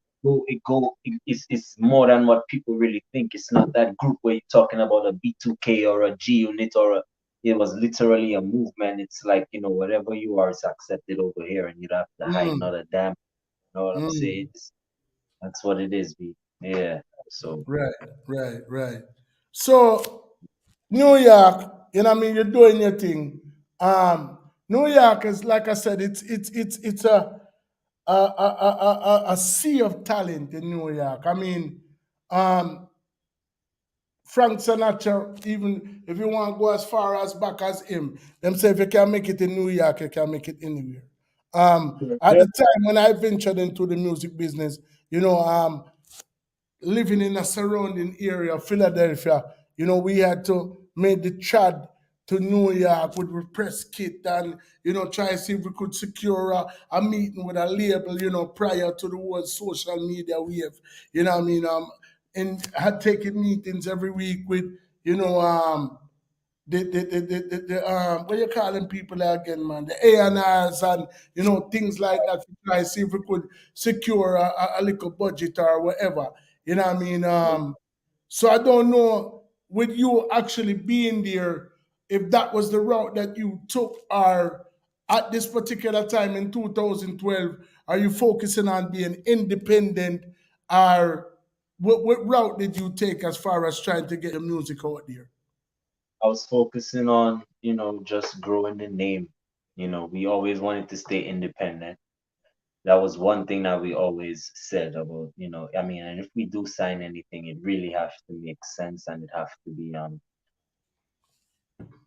M: it's more than what people really think. It's not that group where you're talking about a B2K or a G unit or a, it was literally a movement. It's like, whatever you are is accepted over here and you don't have to hide
F: Mm,
M: not a damn. You know what I'm saying?
F: mm.
M: That's what it is, B. Yeah. So
F: Right. So New York, you're doing your thing. New York is, like I said, it's a sea of talent in New York. Um, Frank Sinatra, even if you want to go as far as back as him, them say if you can make it in New York, you can make it anywhere. At
M: yeah,
F: the time when I ventured into the music business, living in a surrounding area of Philadelphia, we had to make the trad to New York with the press kit and, try to see if we could secure a meeting with a label, prior to the whole social media wave. You know what I mean? And had taken meetings every week with, you know, what you calling people again, man? The A&Rs and things like that to try to see if we could secure a little budget or whatever. You know what I mean? So I don't know with you actually being there if that was the route that you took, or at this particular time in 2012, are you focusing on being independent, or what route did you take as far as trying to get your music out there?
M: I was focusing on, just growing the name. We always wanted to stay independent. That was one thing that we always said about, and if we do sign anything, it really has to make sense and it has to be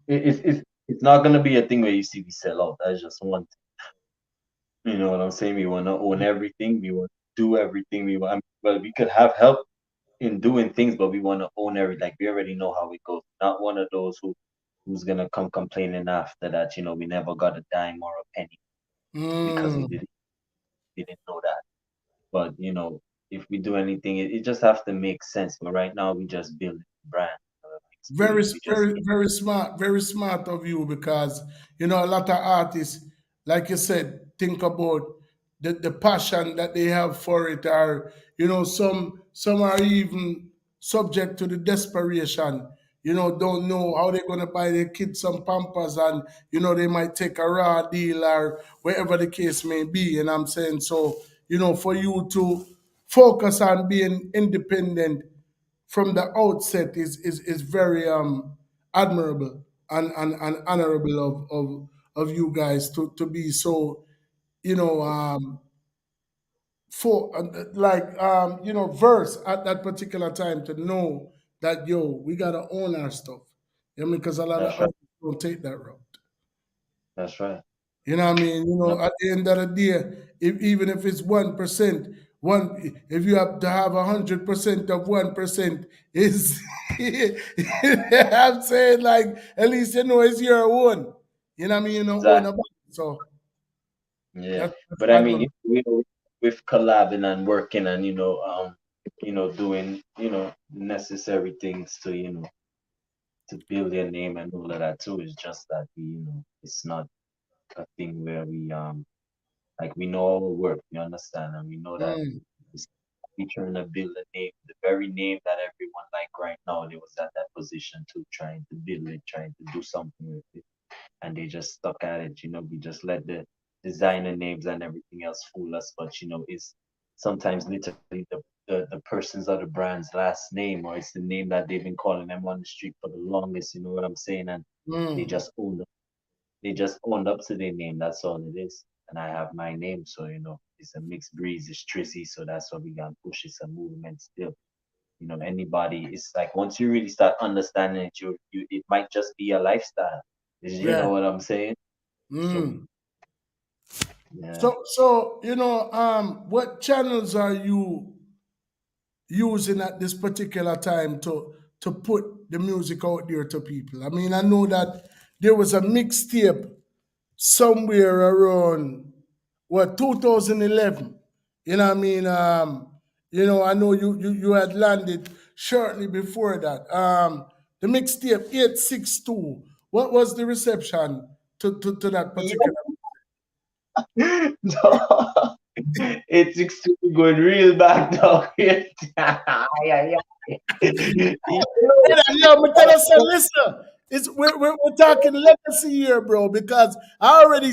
M: it's not gonna be a thing where you see we sell out. That's just one thing. You know what I'm saying? We wanna own everything, we want to do everything we want. Well, we could have help in doing things, but we wanna own everything. Like we already know how it goes. Not one of those who's gonna come complaining after that, we never got a dime or a penny because we
F: Mm.
M: didn't know that. But if we do anything, it just have to make sense. But right now, we just build a brand.
F: Very,
M: We just
F: very smart of you, because a lot of artists, like you said, think about the passion that they have for it, or some are even subject to the desperation. Don't know how they're gonna buy their kids some pampers, and they might take a raw deal or wherever the case may be. And I'm saying, so for you to focus on being independent from the outset is very admirable and honorable of you guys to be so you know for like verse at that particular time, to know that we gotta own our stuff. Because a lot of
M: that's right.
F: artists don't take that route.
M: That's right.
F: You know what I mean?
M: No,
F: At the end of the day, even if it's 1%, if you have to have 100% of 1% is, I'm saying, like, at least it's your own. You know what I mean? You know, own
M: exactly.
F: a band. So
M: Yeah.
F: that's
M: But I mean,
F: admirable.
M: with collabing and working and doing necessary things to to build your name and all of that too. It's just that it's not a thing where we like we know our work. You understand, and we know that
F: Mm,
M: it's we trying to build a name, the very name that everyone like right now. They was at that position too, trying to build it, trying to do something with it, and they just stuck at it. We just let the designer names and everything else fool us, but it's sometimes literally the person's or the brand's last name, or it's the name that they've been calling them on the street for the longest. You know what I'm saying? And they
F: mm.
M: just owned up to their name. That's all it is. And I have my name, so it's a mixed breeze. It's Triszy, so that's what we gonna push. It's a movement still. Anybody. It's like once you really start understanding it, you it might just be a lifestyle. You
F: Yeah.
M: know what I'm saying? So
F: Mm.
M: yeah,
F: So what channels are you using at this particular time to put the music out there to people? I mean, I know that there was a mixtape somewhere around 2011. You know what I mean? I know you had landed shortly before that. The mixtape 862. What was the reception to that
M: yeah.
F: particular?
M: No. It's extremely going real back down here. Yeah.
F: Yo, but tell us, listen, we're talking legacy here, bro, because I already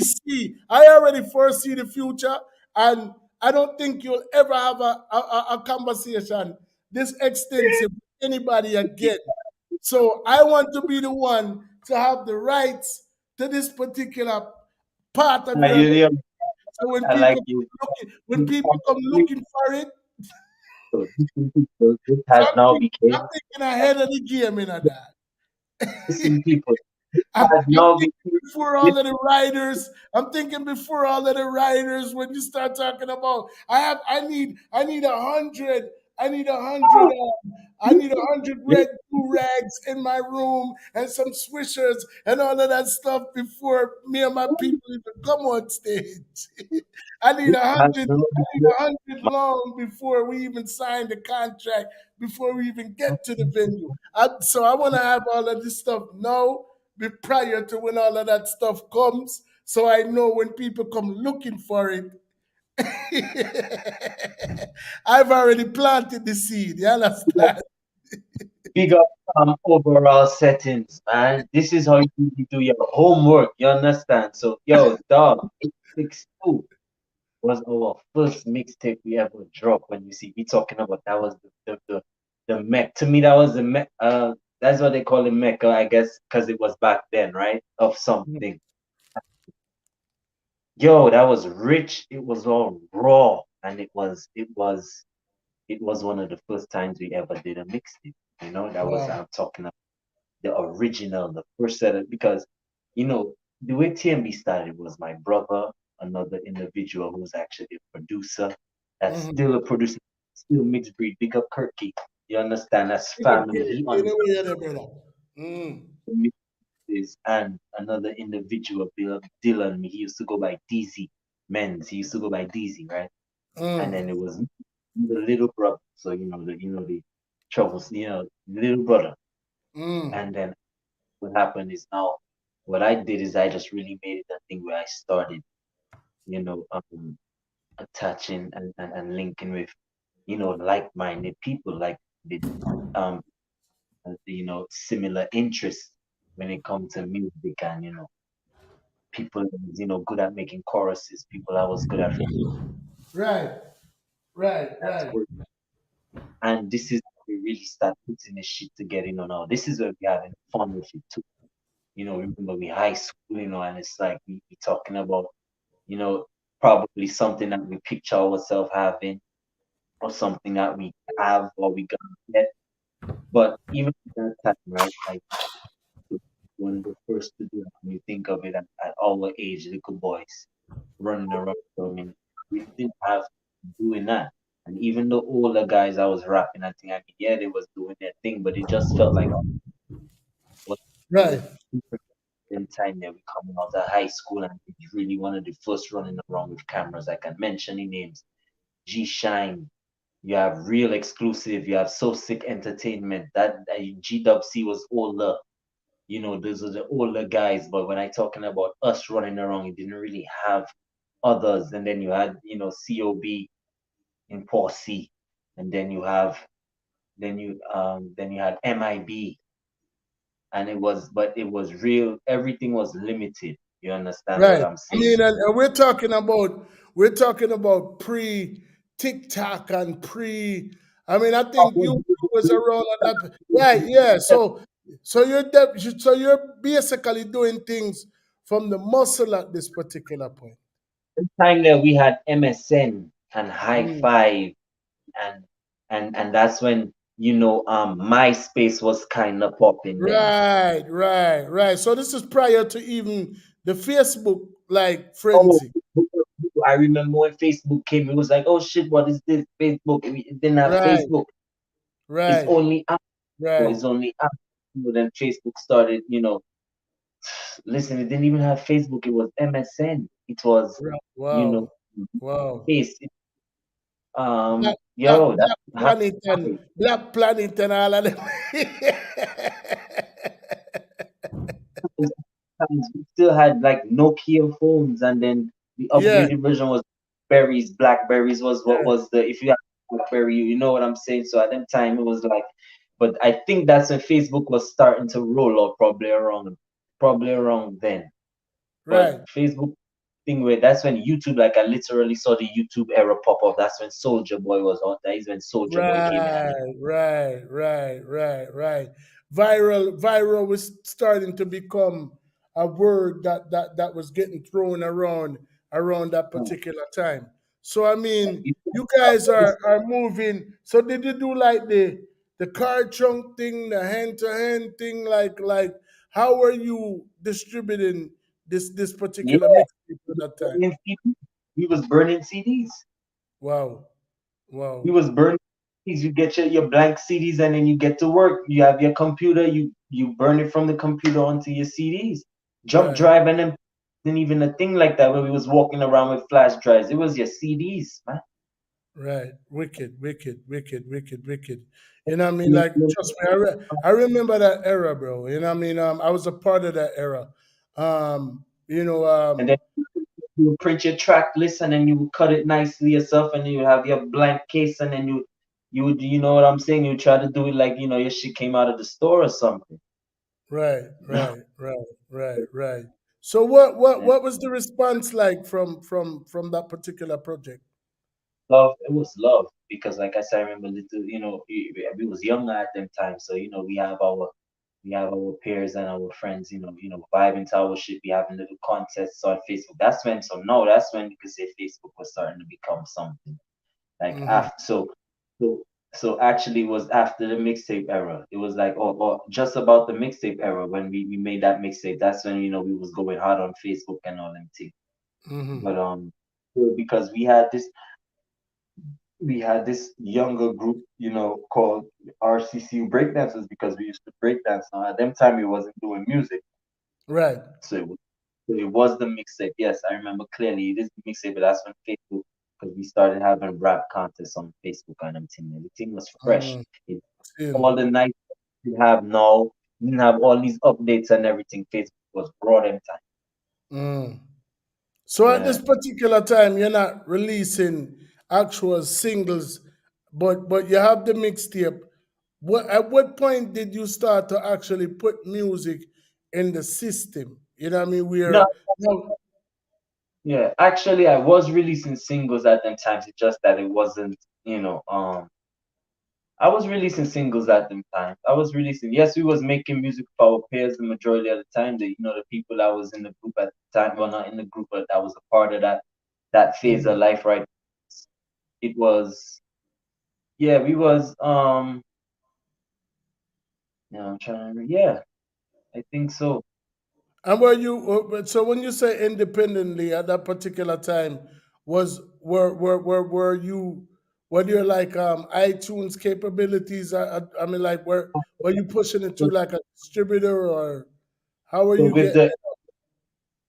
F: foresee the future, and I don't think you'll ever have a conversation this extensive with anybody again. So I want to be the one to have the rights to this particular part of your.
M: You,
F: So
M: I like you.
F: when people come looking for it,
M: So this
F: so
M: has now
F: I'm
M: became.
F: thinking ahead of the game in that.
M: Listen, people. This
F: I'm,
M: has
F: I'm
M: now
F: thinking
M: became.
F: before all of the writers. I'm thinking before all of the writers. When you start talking about, I need 100. I need 100. I need 100 red do rags in my room and some swishers and all of that stuff before me and my people even come on stage. I need
M: This has
F: 100.
M: now
F: I need
M: became.
F: 100 long before we even sign the contract. Before we even get to the venue. So I want to have all of this stuff now prior to when all of that stuff comes, so I know when people come looking for it, I've already planted the seed. You understand?
M: Big up overall settings, man. This is how you do your homework. You understand? So, yo, dog, 862 was our first mixtape we ever dropped. When you see me talking about that was the mech. To me, that was the mech. That's what they call it mecca, I guess, because it was back then, right? Of something. Yo, that was rich. It was all raw, and it was one of the first times we ever did a mixtape. You know, that was
F: Wow.
M: I'm talking about the original, the first set of, because you know the way TMB started was my brother, another individual who's actually a producer, that's still a producer, still mixed breed. Big up Kirky. You understand? That's family. He
F: Brother.
M: mixes, and another individual, Bill Dylan. He used to go by DZ Men's. He used to go by DZ, right? And then it was the little brother. So the troubles, little brother. And then what happened is now what I did is I just really made it a thing where I started, attaching and linking with, like-minded people, like with similar interests when it comes to music, and people good at making choruses, people I was good at.
F: Right.
M: That's good. And this is we really start putting this shit together, now. This is where we're having fun with it too. Remember we high school, and it's like we talking about, probably something that we picture ourselves having, or something that we have or we gonna get. But even at that time, right, like one of the first to do it, when you think of it at our age, little boys running around. So, I mean, we didn't have doing that. And even the older guys I was rapping, yeah, they was doing their thing, but it just felt like
F: Right.
M: in time that we coming out of high school, and it's really one of the first running around with cameras. I can mention the names: G Shine, you have Real Exclusive, you have So Sick Entertainment. That GWC was older. Those are the older guys. But when I talking about us running around, you didn't really have others. And then you had, COB in Posse, and then you had MIB, and it was real. Everything was limited. You understand what
F: Right.
M: I'm
F: I
M: saying?
F: mean, and we're talking about pre TikTok and pre. I mean, I think you was around at that. Right. Yeah. So you're basically doing things from the muscle at this particular point.
M: The time that we had MSN and High
F: Mm.
M: Five, and that's when MySpace was kind of popping then.
F: Right. So this is prior to even the Facebook like
M: Oh,
F: frenzy.
M: I remember when Facebook came, it was like, oh shit, what is this Facebook? It didn't have
F: Right.
M: Facebook. It's
F: Right.
M: only app.
F: Right.
M: It's only app. Then Facebook started. Listen, it didn't even have Facebook. It was MSN. It was, you know,
F: Wow. Wow.
M: face.
F: Black, Black,
M: Yo,
F: Black
M: that's high
F: Planet and
M: five.
F: Black Planet and all of them.
M: Times we still had like Nokia phones, and then the
F: Yeah.
M: upgraded version was berries, blackberries was what was the if you had blackberry, you know what I'm saying. So at that time it was like, but I think that's when Facebook was starting to roll out probably around then.
F: Right.
M: But Facebook thing where that's when YouTube, like I literally saw the YouTube era pop up. That's when Soldier Boy was on. That is when Soldier Boy came in, and
F: Right. Viral was starting to become a word that was getting thrown around that particular time. So I mean, you guys are moving. So did you do like the car trunk thing, the hand to hand thing? Like how are you distributing this
M: yeah,
F: particular mixtape at that time?
M: burning CDs. We was burning CDs.
F: Wow.
M: We
F: Wow.
M: was burning CDs. You get your blank CDs, and then you get to work. You have your computer. You burn it from the computer onto your CDs. Jump
F: Right.
M: drive, and then isn't even a thing like that where we was walking around with flash drives. It was your CDs, man.
F: Right, wicked. You know what I mean? Like, trust me, I remember that era, bro. You know what I mean? I was a part of that era. You know,
M: And then you would print your track list, and then you would cut it nicely yourself, and then you have your blank case, and then you would, you know what I'm saying? You try to do it like, your shit came out of the store or something.
F: right. So what was the response like from that particular project?
M: Love, it was love because, like I said, I remember little, we was younger at them times, so we have our peers and our friends, vibing to our shit. We having little contests on Facebook. That's when you could say Facebook was starting to become something. Like
F: Hmm.
M: after, so actually, it was after the mixtape era. It was like, or just about the mixtape era when we made that mixtape. That's when we was going hard on Facebook and all them things.
F: Hmm.
M: But because we had this younger group, called RCCU breakdancers, because we used to breakdance. Now at them time we wasn't doing music,
F: Right.
M: so it was the mixtape. Yes, I remember clearly. It is the mixtape, but that's when Facebook, because we started having rap contests on Facebook and everything. Everything was fresh.
F: Mm.
M: It,
F: Still.
M: all the nights we have now, we didn't have all these updates and everything. Facebook was raw them time.
F: Mm. So at this
M: Yeah.
F: particular time, you're not releasing actual singles, but you have the mixtape. At what point did you start to actually put music in the system? You know what I mean?
M: No,
F: No,
M: yeah. Actually, I was releasing singles at them times. It's just that it wasn't, I was releasing singles at them times. I was releasing. Yes, we was making music for our peers the majority of the time. The people that was in the group at the time, well, not in the group, but that was a part of that phase of life, right? It was, yeah, we was, I'm trying to remember. Yeah, I think so.
F: and were you so when you say independently at that particular time, were you were your like iTunes capabilities? I mean, like were you pushing it
M: So,
F: through like a distributor, or how were
M: so
F: you
M: with
F: getting
M: the
F: it?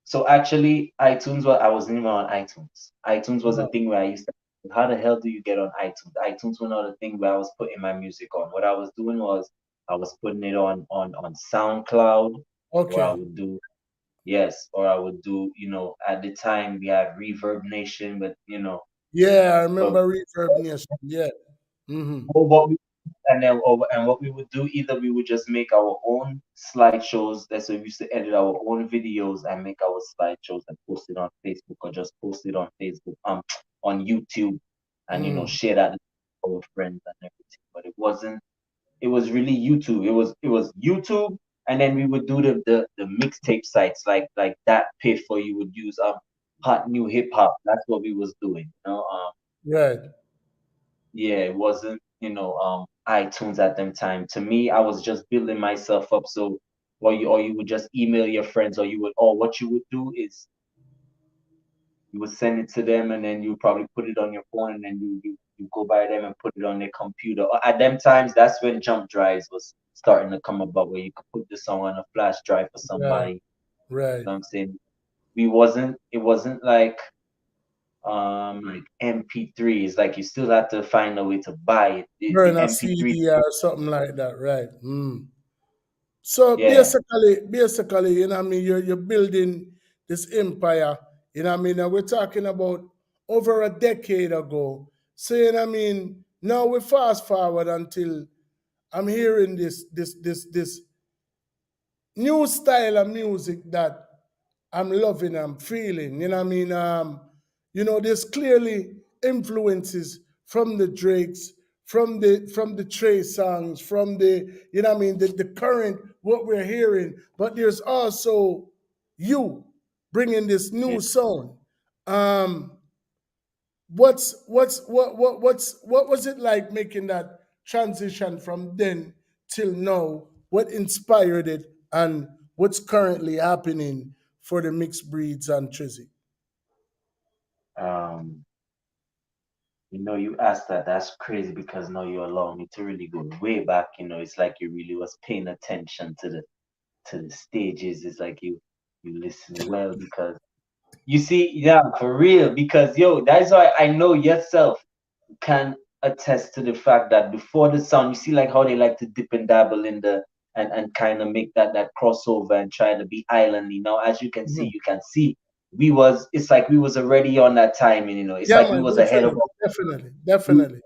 M: So actually, iTunes. I wasn't even on iTunes. iTunes was a
F: Wow.
M: thing where I used to. How the hell do you get on iTunes? iTunes was not a thing where I was putting my music on. What I was doing was I was putting it on SoundCloud, or I
F: Okay.
M: would do yes, or I would do. At the time we had Reverb Nation, but
F: Yeah, I
M: but
F: remember Reverb Nation. Yeah. Mm-hmm.
M: what we and what we would do, either we would just make our own slideshows. That's why we used to edit our own videos and make our slideshows and post it on Facebook, or just post it on Facebook, on YouTube, and
F: Mm.
M: share that with our friends and everything. But it was really YouTube. It was YouTube, and then we would do the mixtape sites like that Piff, or you would use hot new hip hop. That's what we was doing.
F: Right.
M: Yeah, it wasn't, iTunes at them time. To me, I was just building myself up. So, or you would just email your friends, or what you would do is you would send it to them, and then you probably put it on your phone, and then you go by them and put it on their computer. Or at them times, that's when jump drives was starting to come about, where you could put the song on a flash drive for
F: Right.
M: somebody. You
F: Right.
M: know what I'm saying? It wasn't like MP3s. Like, you still had to find a way to buy it. The
F: Burn a
M: MP3,
F: CD or something like that. Right. Mm. So
M: yeah.
F: basically, you know what I mean, you're building this empire, you know what I mean? And we're talking about over a decade ago, saying, now we fast forward until I'm hearing this new style of music that I'm loving, I'm feeling. There's clearly influences from the Drakes, from the Trey songs, from the current what we're hearing, but there's also you bringing this
H: Yeah.
F: new sound. Um, what was it like making that transition from then till now? What inspired it, and what's currently happening for the mixed breeds and Trizzy?
M: Um, you asked that. That's crazy because now you allow me to really go way back. It's like you really was paying attention to the stages. It's like you listen well because you see, yeah, for real. Because that's why I know yourself can attest to the fact that before the song, you see like how they like to dip and dabble in the and kind of make that crossover and try to be islandy. Now, as
F: Mhm.
M: you can see, it's like we was already on that timing. It's
F: Yeah,
M: like we
F: man,
M: was ahead of
F: definitely.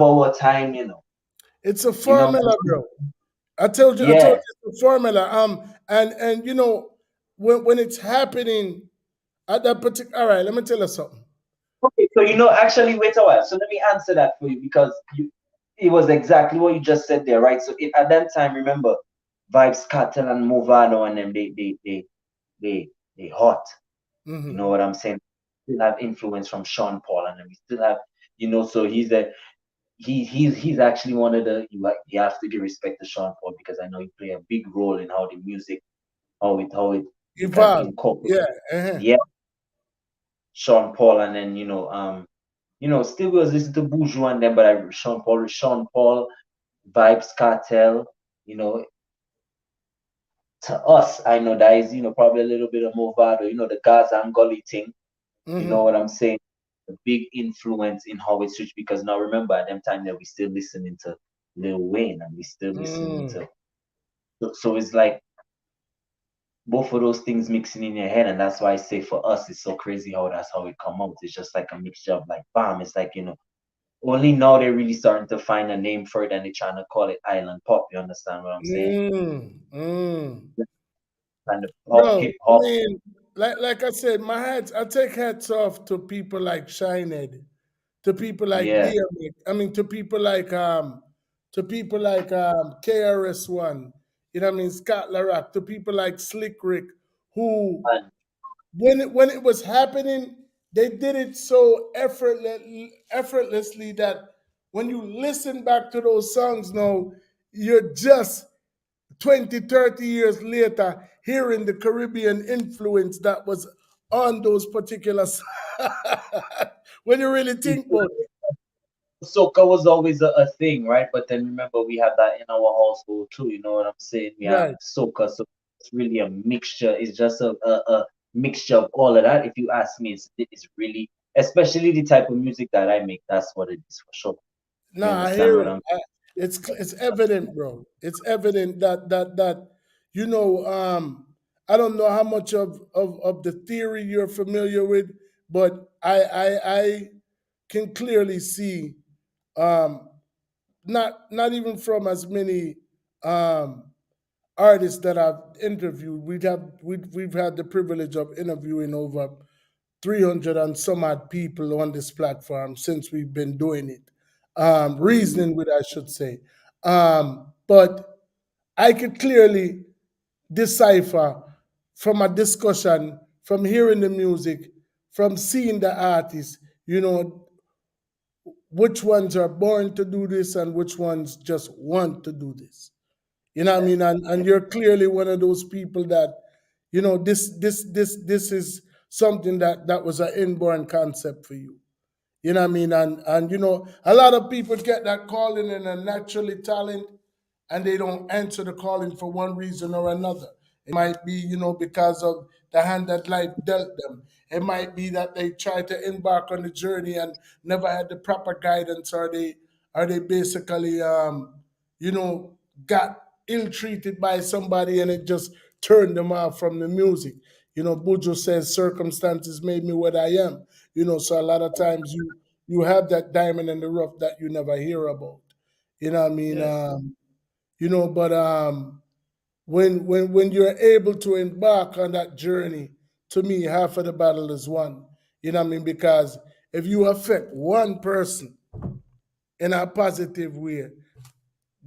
M: our time.
F: It's a
M: You know.
F: formula, bro. I told you
M: Yeah.
F: it's a formula. And when it's happening at that particular. All right, let me tell you something.
M: Okay, so actually, wait a while. So let me answer that for you because it was exactly what you just said there, right? So at that time, remember, Vibes Cartel and Movado and them, they hot. You know
F: Mm-hmm.
M: what I'm saying? Still have influence from Sean Paul, and then we still have, so he's actually one of the you have to give respect to Sean Paul because I know he play a big role in how the music, how it you can
F: Evolve.
M: incorporate.
F: Yeah. Uh-huh.
M: Yeah, Sean Paul, and then still was listening to Bourgeois and them, but Sean Paul, Vibes Cartel, you know, to us, I know that is, probably a little bit of Movado, the Gaza and Gully thing, you know
F: Mm-hmm.
M: what I'm saying? A big influence in how it switched because now remember at them time that we still listening to Lil Wayne and we still listening
F: Mm.
M: to so it's like both of those things mixing in your head, and that's why I say for us it's so crazy how that's how it come out. It's just like a mixture of like bam, it's like only now they're really starting to find a name for it and they're trying to call it island pop. You understand what I'm saying?
F: Mm. Mm.
M: And the
F: Bro,
M: hip hop.
F: like I said, I take hats off to people like Shinehead, to people like
M: Yeah.
F: DMX. To people like KRS-One, Scott LaRock, to people like Slick Rick, who
M: And
F: when it was happening, they did it so effortlessly that when you listen back to those songs now, you're just 20, 30 years later hearing the Caribbean influence that was on those particular when you really think about it.
M: soca was always a thing, right? But then remember we have that in our household too, you know what I'm saying? We have
F: Right.
M: soca, so it's really a mixture. It's just a mixture of all of that. If you ask me, it's really, especially the type of music that I make, that's what it is for sure. You
F: Nah, I
M: understand
F: hear
M: what
F: it.
M: I'm
F: It's evident, bro. It's evident that you know. I don't know how much of the theory you're familiar with, but I can clearly see, um, not even from as many um, artists that I've interviewed. We've had the privilege of interviewing over 300 and some odd people on this platform since we've been doing it. Reasoning with, I should say. But I could clearly decipher from a discussion, from hearing the music, from seeing the artists, which ones are born to do this and which ones just want to do this. You know what I mean? And you're clearly one of those people that, this is something that was an inborn concept for you. You know what I mean? And a lot of people get that calling and are naturally talent and they don't answer the calling for one reason or another. It might be, because of the hand that life dealt them. It might be that they tried to embark on the journey and never had the proper guidance, or they basically you know, got ill treated by somebody and it just turned them off from the music. Buju says circumstances made me what I am. So a lot of times you have that diamond in the rough that you never hear about. You know what I mean?
M: Yes.
F: But when you're able to embark on that journey, to me, half of the battle is won. You know what I mean? Because if you affect one person in a positive way,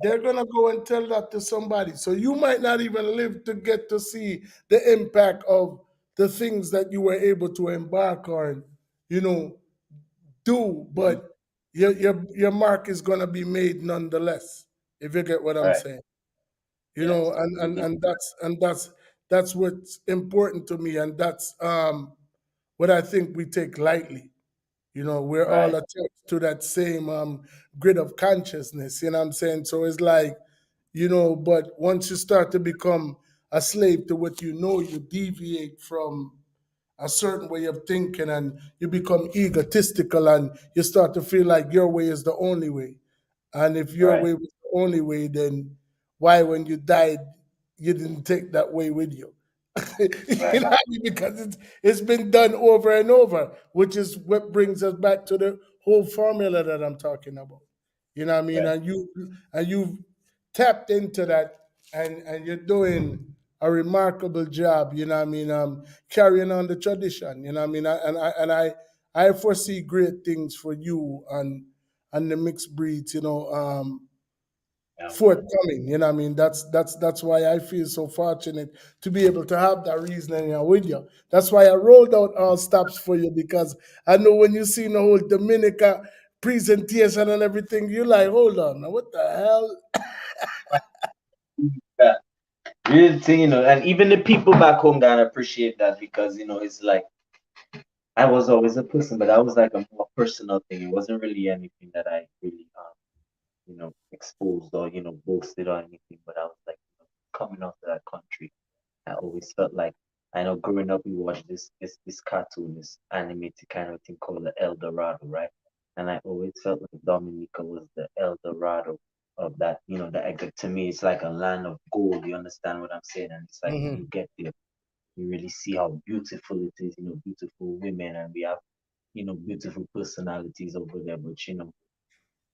F: they're gonna go and tell that to somebody. So you might not even live to get to see the impact of the things that you were able to embark on, you know, do,
M: Mhm.
F: but your mark is gonna be made nonetheless, if you get what I'm
M: Right.
F: saying.
M: Yes.
F: And that's what's important to me, and that's what I think we take lightly. We're all
M: Right.
F: attached to that same grid of consciousness, you know what I'm saying? So it's like, but once you start to become a slave to what you deviate from a certain way of thinking, and you become egotistical, and you start to feel like your way is the only way. And if your
M: Right.
F: way was the only way, then why, when you died, you didn't take that way with you? You
M: Right.
F: know what I mean? Because it's been done over and over, which is what brings us back to the whole formula that I'm talking about. You know what I mean?
M: Right.
F: And you've tapped into that, and you're doing a remarkable job. You know what I mean? Carrying on the tradition. You know what I mean? And I foresee great things for you and the mixed breeds.
M: Yeah, man.
F: Forthcoming. You know what I mean? That's why I feel so fortunate to be able to have that reasoning with you. That's why I rolled out all stops for you, because I know when you see the whole Dominica presentation and everything, you're like, hold on, now what the hell?
M: Yeah. Real thing, and even the people back home gotta appreciate that because it's like I was always a person, but that was like a more personal thing. It wasn't really anything that I really exposed or boasted or anything. But I was like, coming out to that country, I always felt like I know growing up we watched this cartoon, this animated kind of thing called the El Dorado, right? And I always felt like Dominica was the El Dorado of that, that to me it's like a land of gold. You understand what I'm saying? And it's like when you
F: Mhm.
M: get there, you really see how beautiful it is, beautiful women, and we have, beautiful personalities over there. But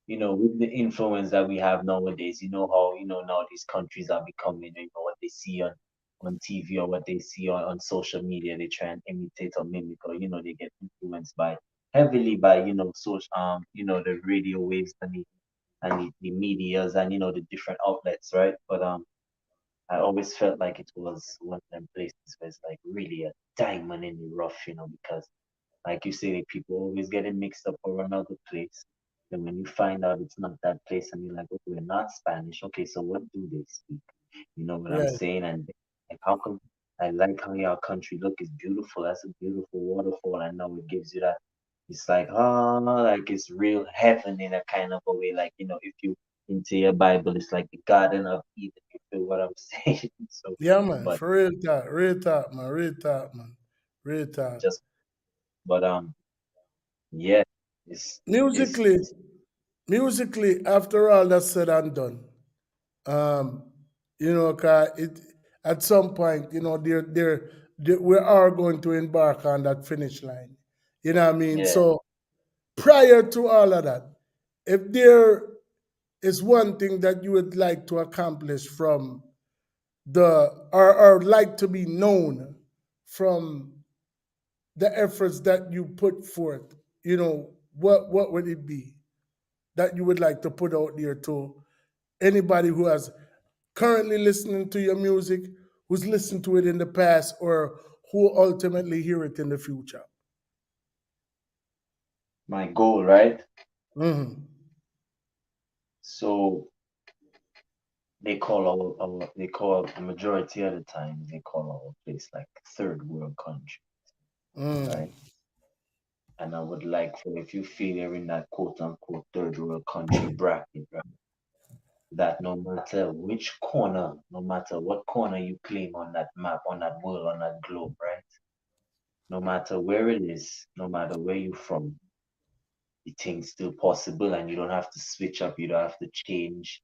M: with the influence that we have nowadays, how now these countries are becoming, what they see on TV or what they see on social media, they try and imitate or mimic, or they get influenced by heavily by social the radio waves and the medias and the different outlets, right? But I always felt like it was one of them places where it's like really a diamond in the rough, because like you say, people always getting mixed up for another place. Then when you find out it's not that place and you're like, oh, we're not Spanish. Okay, so what do they speak? You know what I'm
F: Right.
M: saying? And like, how come I like how your country look is beautiful. That's a beautiful waterfall. I know it gives you that. It's like, oh, like it's real heaven in a kind of a way. Like, if you into your Bible, it's like the Garden of Eden. You feel what I'm saying? So,
F: Yeah, man.
M: but
F: For real talk, man. Real talk, man. Real talk.
M: just, but yeah, it's
F: Musically, musically, after all that's said and done, um, 'cause it at some point, we are going to embark on that finish line. You know what I mean?
M: yeah.
F: So prior to all of that, if there is one thing that you would like to accomplish from or like to be known from the efforts that you put forth, what would it be that you would like to put out there to anybody who has currently listening to your music, who's listened to it in the past, or who ultimately hear it in the future?
M: My goal, right?
F: Hmm.
M: So they call the majority of the time they call our place like third world country, right?
F: Mm.
M: And I would like for if you feel you're in that quote unquote third world country bracket, right? That no matter which corner, no matter what corner you claim on that map, on that world, on that globe, right? No matter where it is, no matter where you're from, the thing's still possible and you don't have to switch up, you don't have to change.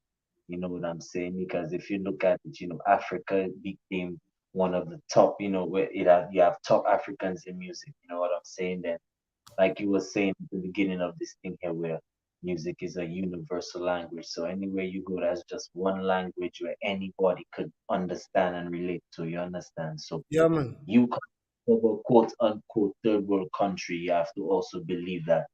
M: You know what I'm saying? Because if you look at it, Africa became one of the top, where you have top Africans in music. You know what I'm saying? Then, like you were saying at the beginning of this thing here, where music is a universal language. So anywhere you go, that's just one language where anybody could understand and relate to. You understand? So
F: Yeah, man.
M: you come from a quote unquote third world country, you have to also believe that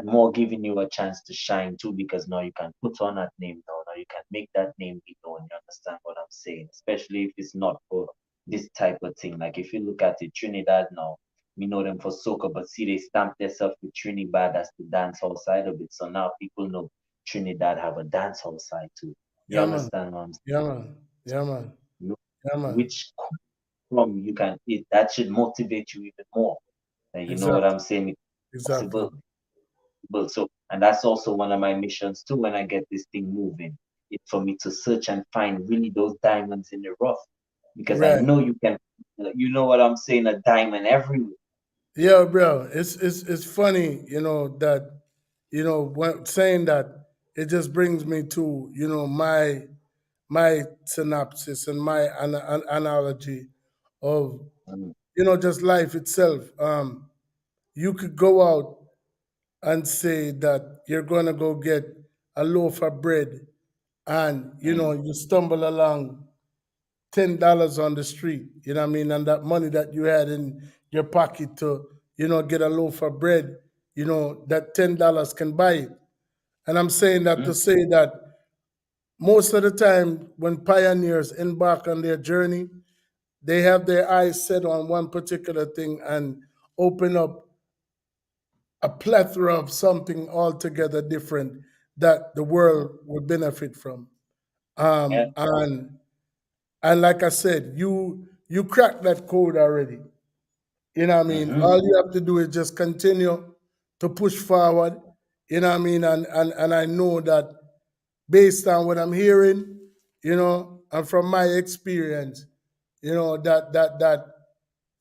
M: more giving you a chance to shine too, because now you can put on that name now you can make that name be known. You understand what I'm saying? Especially if it's not for this type of thing. Like if you look at it, Trinidad now, we know them for soca, but see they stamp themselves with Trinidad as the dancehall side of it. So now people know Trinidad have a dancehall side too. You
F: Yeah, man.
M: understand what I'm
F: Yeah, man. Yeah, man.
M: saying?
F: Yeah, man.
M: Which from you can it that should motivate you even more. And you know what
F: Exactly.
M: I'm saying? It's
F: Exactly.
M: possible. So, and that's also one of my missions too when I get this thing moving. It's for me to search and find really those diamonds in the rough. Because I
F: Right.
M: know you can, you know what I'm saying, a diamond everywhere.
F: Yeah, bro. It's funny, that when saying that, it just brings me to, my synopsis and my analogy of,
M: Mm,
F: just life itself. You could go out and say that you're gonna go get a loaf of bread, and
M: mm,
F: you stumble along $10 on the street, you know what I mean, and that money that you had in your pocket to, get a loaf of bread, that $10 can buy it. And I'm saying that
M: mm,
F: to say that most of the time when pioneers embark on their journey, they have their eyes set on one particular thing and open up a plethora of something altogether different that the
M: mm.
F: world would benefit from.
M: Yeah.
F: And like I said, you cracked that code already. You know what I mean?
M: Mm-hmm.
F: All you have to do is just continue to push forward. You know what I mean? And I know that based on what I'm hearing, and from my experience, that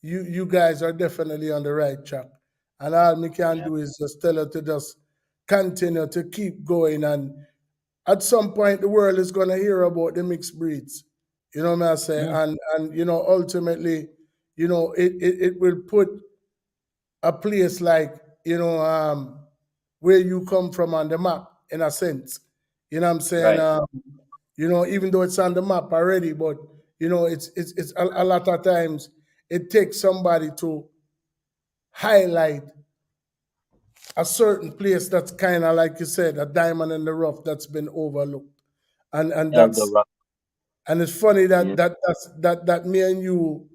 F: you guys are definitely on the right track. And all me can
M: Yeah.
F: do is just tell her to just continue to keep going. And at some point, the world is gonna hear about the mixed breeds. You know what I say?
M: Mm,
F: And ultimately, it will put a place like, where you come from on the map in a sense. You know what I'm saying?
M: right.
F: Even though it's on the map already, but it's a lot of times it takes somebody to highlight a certain place that's kind of like you said, a diamond in the rough that's been overlooked. And
M: Elder
F: that's
M: Rock.
F: and it's funny that
M: Yeah.
F: that me and you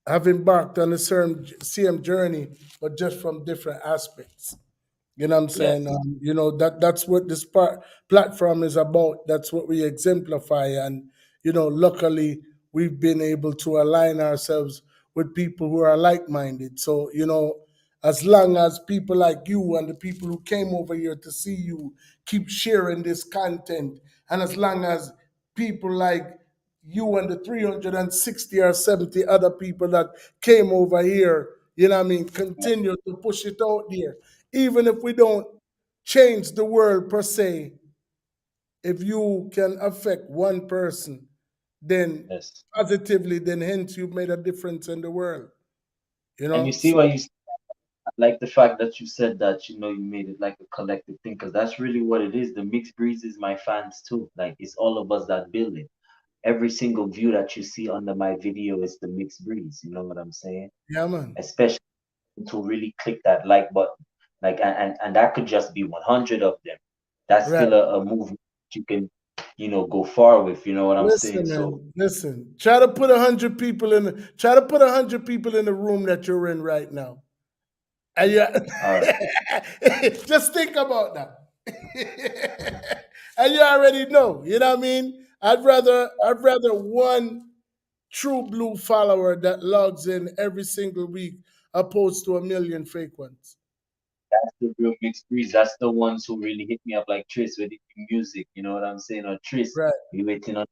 F: have embarked on the same journey, but just from different aspects. You know what I'm
M: Yeah.
F: saying? That's what this platform is about. That's what we exemplify. And, luckily, we've been able to align ourselves with people who are like minded. So, as long as people like you and the people who came over here to see you keep sharing this content, and as long as people like you and the 360 or 70 other people that came over here, continue to push it out there. Even if we don't change the world per se, if you can affect one person, then
M: Yes.
F: positively, then hence you've made a difference in the world.
M: And you see
F: So
M: what like the fact that you said that, you made it like a collective thing, because that's really what it is. The mixed breeds is my fans too. Like it's all of us that build it. Every single view that you see under my video is the mixed breeds. You know what I'm saying?
F: yeah, man.
M: Especially to really click that like button. Like and that could just be 100 of them. That's
F: Right.
M: still a movement you can, go far with. You know what I'm saying?
F: Listen,
M: So
F: man. Listen. Try to put 100 people in the room that you're in right now. And you,
M: all right.
F: just think about that. And you already know. You know what I mean? I'd rather one true blue follower that logs in every single week opposed to a million fake ones.
M: That's the real mixed breeds. That's the ones who really hit me up like Trish with the music. You know what I'm saying? Or Trish,
F: Right.
M: we waiting on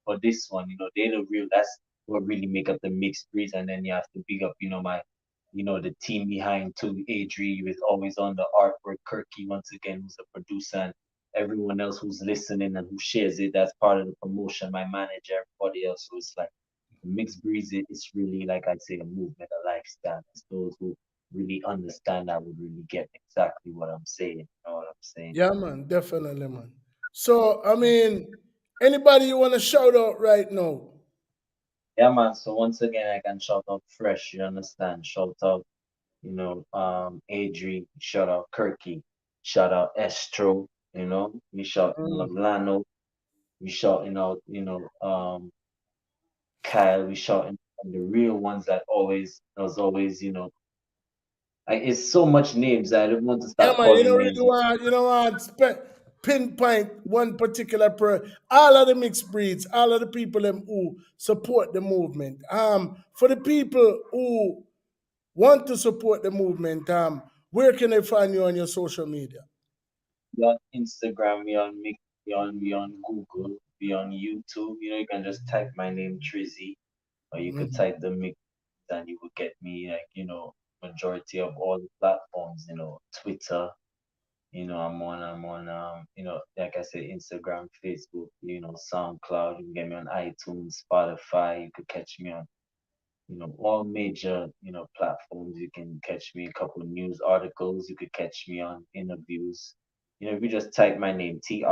M: for this one. They're the real. That's what really make up the mixed breeds. And then you have to big up, the team behind too. Adri who is always on the artwork. Kirky once again, who's a producer, and everyone else who's listening and who shares it. That's part of the promotion. My manager, everybody else. So it's like mixed breeds is really, like I say, a movement, a lifestyle. It's those who really understand that would really get exactly what I'm saying. You know what I'm saying?
F: Yeah, man, definitely, man. So, I mean, anybody you want to shout out right now?
M: Yeah, man. So once again, I can shout out Fresh. You understand? Shout out, Adri. Shout out Kirky. Shout out Estro. We shouting out
F: Mm.
M: Lano. We shouting out, Kyle. We shouting out the real ones that always, was always, like it's so much names. I don't want to
F: Yeah,
M: start
F: man, you
M: calling
F: don't really
M: names.
F: want, pinpoint one particular all of the mixed breeds, all of the people them who support the movement. For the people who want to support the movement, where can they find you on your social media?
M: We on Instagram, we on Google, we on YouTube. You can just type my name Trizzy, or you could
F: Mhm.
M: type the mix, and you would get me, like, majority of all the platforms. Twitter. Like I said, Instagram, Facebook. SoundCloud. You can get me on iTunes, Spotify. You could catch me on, all major, platforms. You can catch me a couple of news articles. You could catch me on interviews. If you just type my name, Triszy,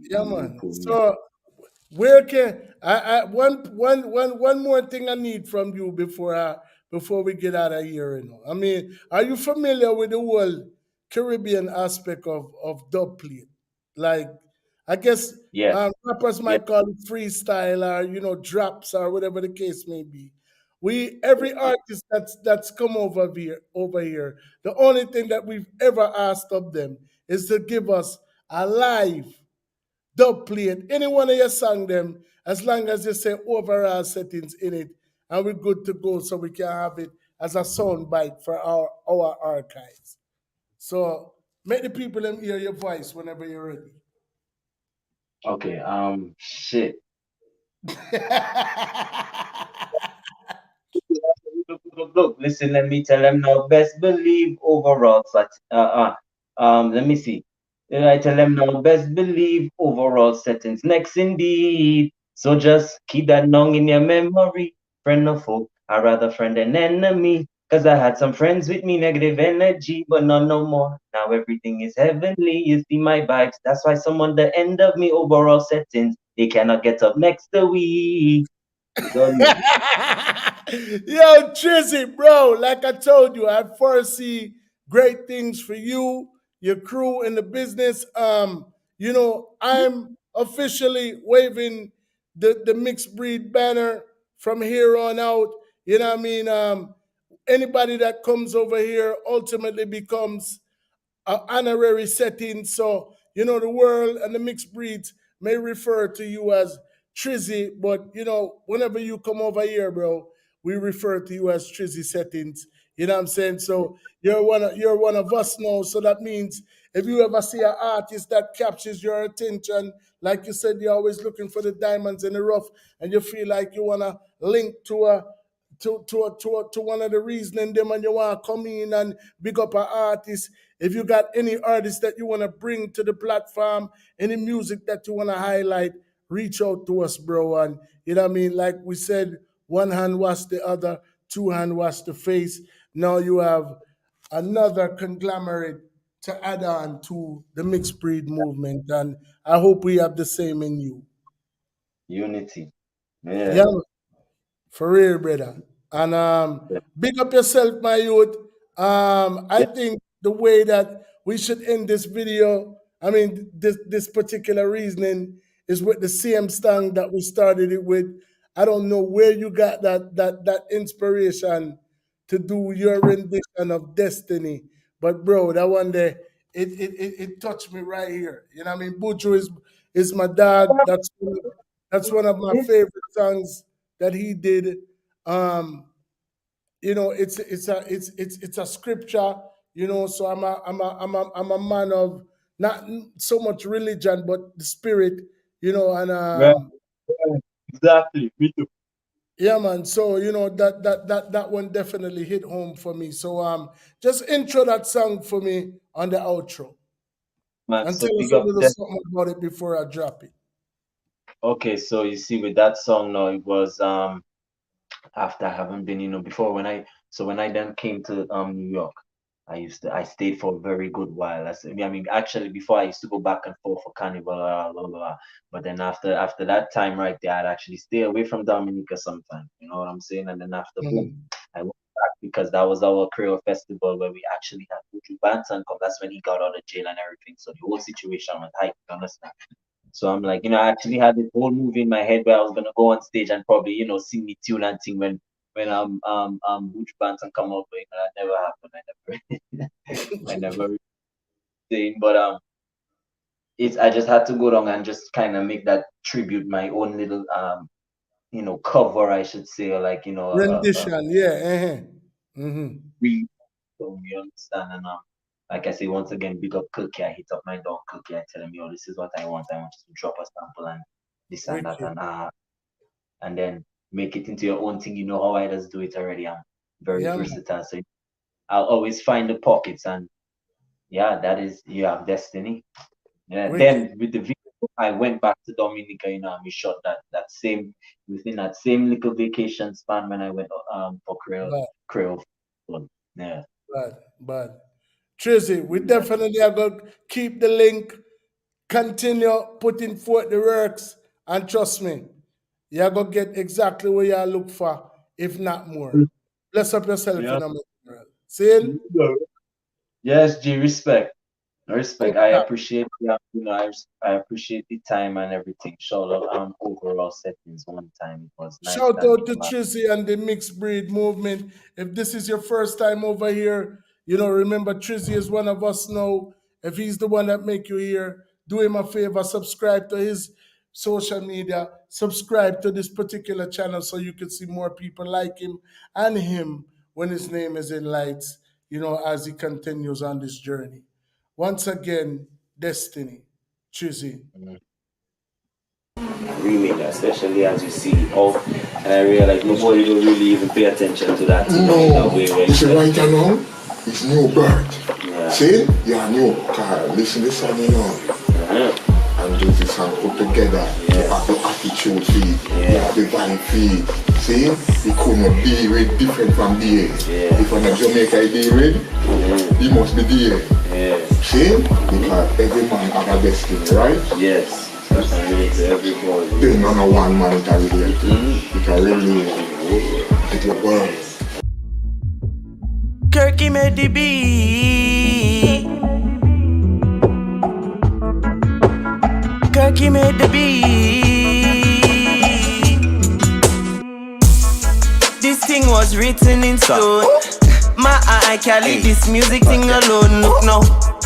F: Yeah,
M: you would
F: man.
M: pull me up.
F: So where can I one more thing I need from you before we get out of here, I mean, are you familiar with the whole Caribbean aspect of dub plate? Like, I guess
M: Yeah,
F: rappers
M: yeah,
F: might call it freestyle, or drops, or whatever the case may be. Every artist that's come over here, the only thing that we've ever asked of them is to give us a live dub plate any one of your song them, as long as you say overall settings in it, and we're good to go, so we can have it as a sound bite for our archives. So make the people them hear your voice whenever you're ready.
M: okay. Shit. Look, listen, let me tell them now. Best believe overall, let me see. I tell them now, best believe overall settings next indeed. So just keep that long in your memory. Friend or foe, I rather friend than enemy. Cause I had some friends with me, negative energy, but none no more. Now everything is heavenly. You see my vibes. That's why some on the end of me overall settings, they cannot get up next to we. You don't know.
F: Yo, Trizzy, bro, like I told you, I foresee great things for you, your crew, in the business. I'm officially waving the mixed breed banner from here on out. You know what I mean? Anybody that comes over here ultimately becomes honorary setting. So, the world and the mixed breeds may refer to you as Trizzy, but, whenever you come over here, bro, we refer to you as Trizzy settings. You know what I'm saying? So you're one of us now. So that means if you ever see an artist that captures your attention, like you said, you're always looking for the diamonds in the rough, and you feel like you wanna link to one of the reasoning them, and you want to come in and big up an artist. If you got any artist that you want to bring to the platform, any music that you want to highlight, reach out to us, bro. And you know what I mean? Like we said, one hand wash the other, two hand wash the face. Now you have another conglomerate to add on to the mixed breed movement. And I hope we have the same in you.
M: Unity. Yeah.
F: Yeah, for real, brother. And big up yourself, my youth. I
M: Yeah.
F: think the way that we should end this video, I mean, this particular reasoning is with the same song that we started it with. I don't know where you got that inspiration to do your rendition of Destiny, but bro, that one day it touched me right here. You know what I mean? Buju is my dad. That's one of my favorite songs that he did. Um, it's a scripture. So I'm a man of not so much religion, but the spirit. And
M: Right. Right. Exactly. Me too.
F: yeah, man. So that one definitely hit home for me. So just intro that song for me on the outro
M: Man,
F: and
M: so
F: tell us
M: big
F: a
M: up
F: little
M: that.
F: something about it before I drop it.
M: Okay, so you see with that song now, it was after I haven't been, before when I then came to New York, I stayed for a very good while. I mean, actually before I used to go back and forth for Carnival, blah, blah, blah. But then after that time right there, I'd actually stay away from Dominica sometime. You know what I'm saying? And then after boom,
F: Mhm.
M: I went back because that was our Creole festival where we actually had Buju Banton come. That's when he got out of jail and everything. So the whole situation was hype, you understand? So I'm like, I actually had this whole movie in my head where I was gonna go on stage and probably, sing the tune and thing when Butch Banton come up, but that never happened. I never really sing, but it's I just had to go down and just kind of make that tribute my own little cover, I should say, or like
F: Rendition, yeah. Mm-hmm.
M: re so you understand and like I say once again, big up Cookie. I hit up my dog Cookie. I tell him, yo, this is what I want. I want you to drop a sample and this and that
F: Wicked.
M: and then make it into your own thing. You know how I just do it already. I'm very
F: Yeah, man.
M: versatile. So I'll always find the pockets and yeah, that is you have destiny. Yeah.
F: Wicked.
M: Then with the video, I went back to Dominica, and we shot that same within that same little vacation span when I went for
F: But,
M: Creole fun. Yeah.
F: but. Trizy, we definitely are going to keep the link, continue putting forth the works, and trust me, you're going to get exactly what you look for, if not more. Bless up yourself
M: Yeah.
F: in a minute. See?
M: Yes, G, respect. Respect.
F: Good
M: I
F: job.
M: appreciate I appreciate the time and everything. Shout out overall settings one time. It was nice
F: Shout
M: and
F: out to Trizy and the mixed breed movement. If this is your first time over here, remember Trizy is one of us now. If he's the one that make you here, do him a favor, subscribe to his social media, subscribe to this particular channel so you can see more people like him and him when his name is in lights, as he continues on this journey. Once again, Destiny, Trizy.
N: Remake that, especially as you see out, and I realize nobody don't really even pay attention to that.
O: No, you see right now, it's new birth. Yeah. See? Yeah, new car. Listen to this song, and do this song put together. You have the attitude feed, you have the vibe feed. See? You couldn't be with different from DA. If I'm a Jamaica be with, he must be DA. See? Because every man have a destiny, right?
N: Yes. That's everybody.
O: There's not one man that relate to. You can really get your world.
L: Kirky made the beat. Kirky made the beat. This thing was written in stone. My eye can't leave this music thing alone. Look now,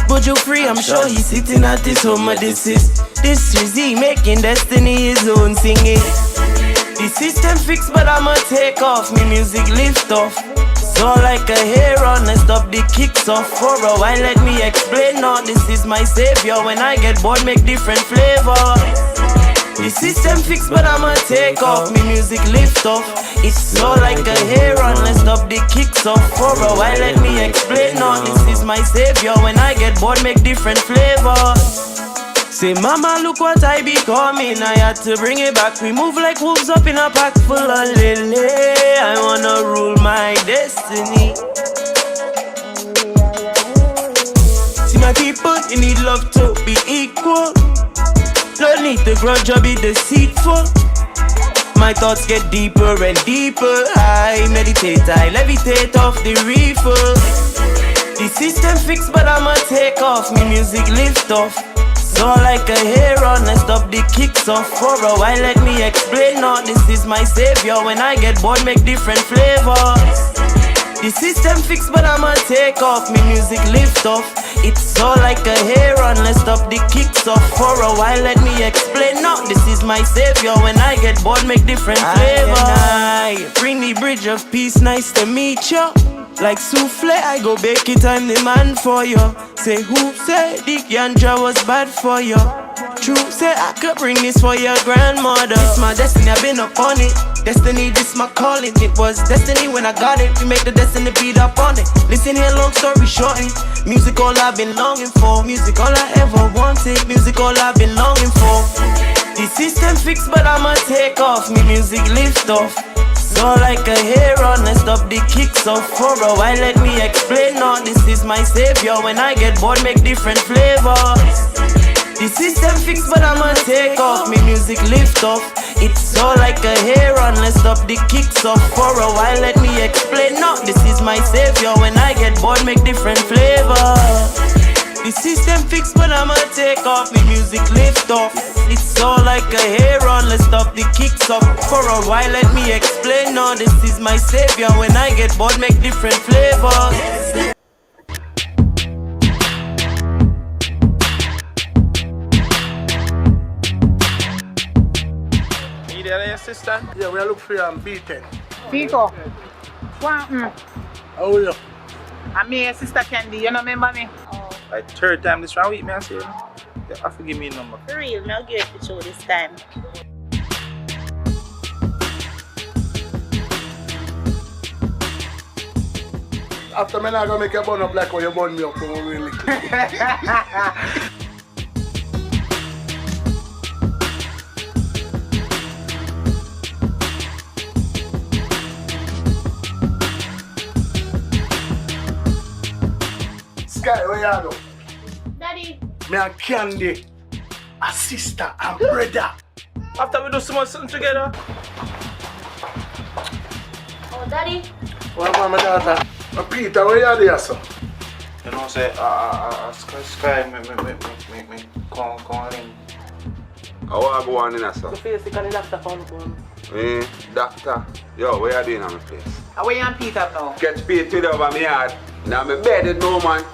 L: but you free, I'm sure he's sitting at his home. This is he making destiny his own singing. The system fixed, but I'ma take off. Me music lift off. So like a hair on, I stop the kicks off. For a while, let me explain. Now this is my savior. When I get bored, make different flavors. The system fixed, but I'ma take off. Me music lift off. It's so like a hair on, let's stop the kicks off. For a while, let me explain. Now this is my savior. When I get bored, make different flavors. Say, mama, look what I becoming. I had to bring it back. We move like wolves up in a pack full of lily. I wanna rule my destiny. See my people, you need love to be equal. Don't need to grudge or be deceitful. My thoughts get deeper and deeper. I meditate, I levitate off the reefer. The system fixed, but I'ma take off. Me music lift off. So like a hair on, I stop the kicks off. For a while, let me explain. Now this is my savior. When I get bored, make different flavors. The system fixed, but I'ma take off. Me music lift off. It's so like a hair on, let's stop the kicks off. For a while, let me explain. Now this is my savior. When I get bored, make different flavors. I bring the bridge of peace, nice to meet you. Like souffle, I go bake it, I'm the man for you. Say who said the ganja was bad for you? True, say I could bring this for your grandmother. It's my destiny, I've been up on it. Destiny, this my calling. It was destiny when I got it. We make the destiny beat up on it. Listen here, long story short. Music all I've been longing for. Music all I ever wanted. Music all I've been longing for. The system fixed, but I'ma take off. Me music lift off. So like a hero, let's stop the kicks off. For a while, let me explain. No, this is my savior. When I get bored, make different flavors. The system fixed, but I'ma take off. Me music lift off. It's so like a hero, let's stop the kicks off. For a while, let me explain. No, this is my savior. When I get bored, make different flavors. The system fixed, but I'ma take off. Me music lift off. It's so like a hero, let's stop the kicks off. For a while, let me explain. No, this is my savior. When I get bored, make different flavors.
F: Assistant? Yeah, we are looking for you on B10.
P: Pico. How
F: are you?
P: I'm your sister Candy, you know remember me?
E: Oh. Like third time this round week, me I say. You have to give me a number.
P: For real, I'll give it to you this time.
F: After me, I'm going to make a bun up like how you bun me up when we really Sky, where you go?
P: Daddy.
F: Me and Candy, a sister and brother.
E: After we do something together.
P: Oh, Daddy.
F: What about my daughter? Peter, where you there, sir?
E: You know, say, Sky, me, come in.
J: How I go on in a sir?
P: The face, you can doctor phone.
J: Doctor, yo, where you doing on my place?
P: Where you and Peter now?
J: Catch Peter over my yard. Now my bed is no man.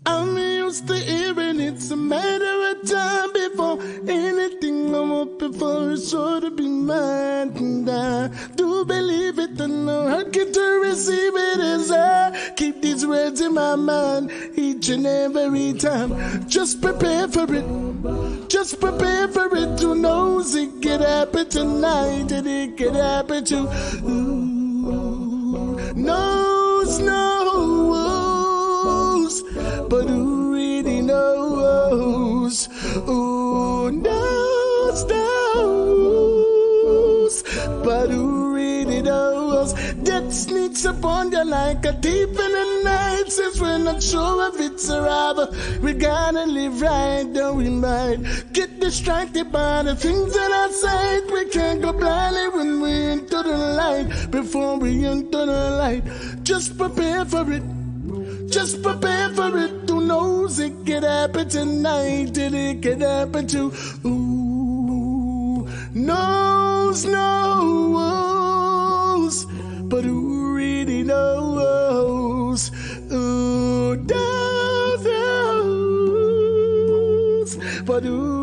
Q: I'm used to hearing it's a matter of time before anything I'm up before it's sure to be mine. And I do believe it and no hurt get to receive it as I keep these words in my mind each and every time. Just prepare for it. Just prepare for it. Who knows it could happen tonight and it could happen to knows. But who really knows? Who knows? But who really knows? Death sneaks upon you like a thief in the night. Since we're not sure if it's a robber, we gotta live right, don't we might get distracted by the things that are sight. We can't go blindly when we're into the light. Before we enter the light, just prepare for it. Just prepare for it. Who knows it could happen tonight and it could happen to knows. But who really knows? Who knows? But who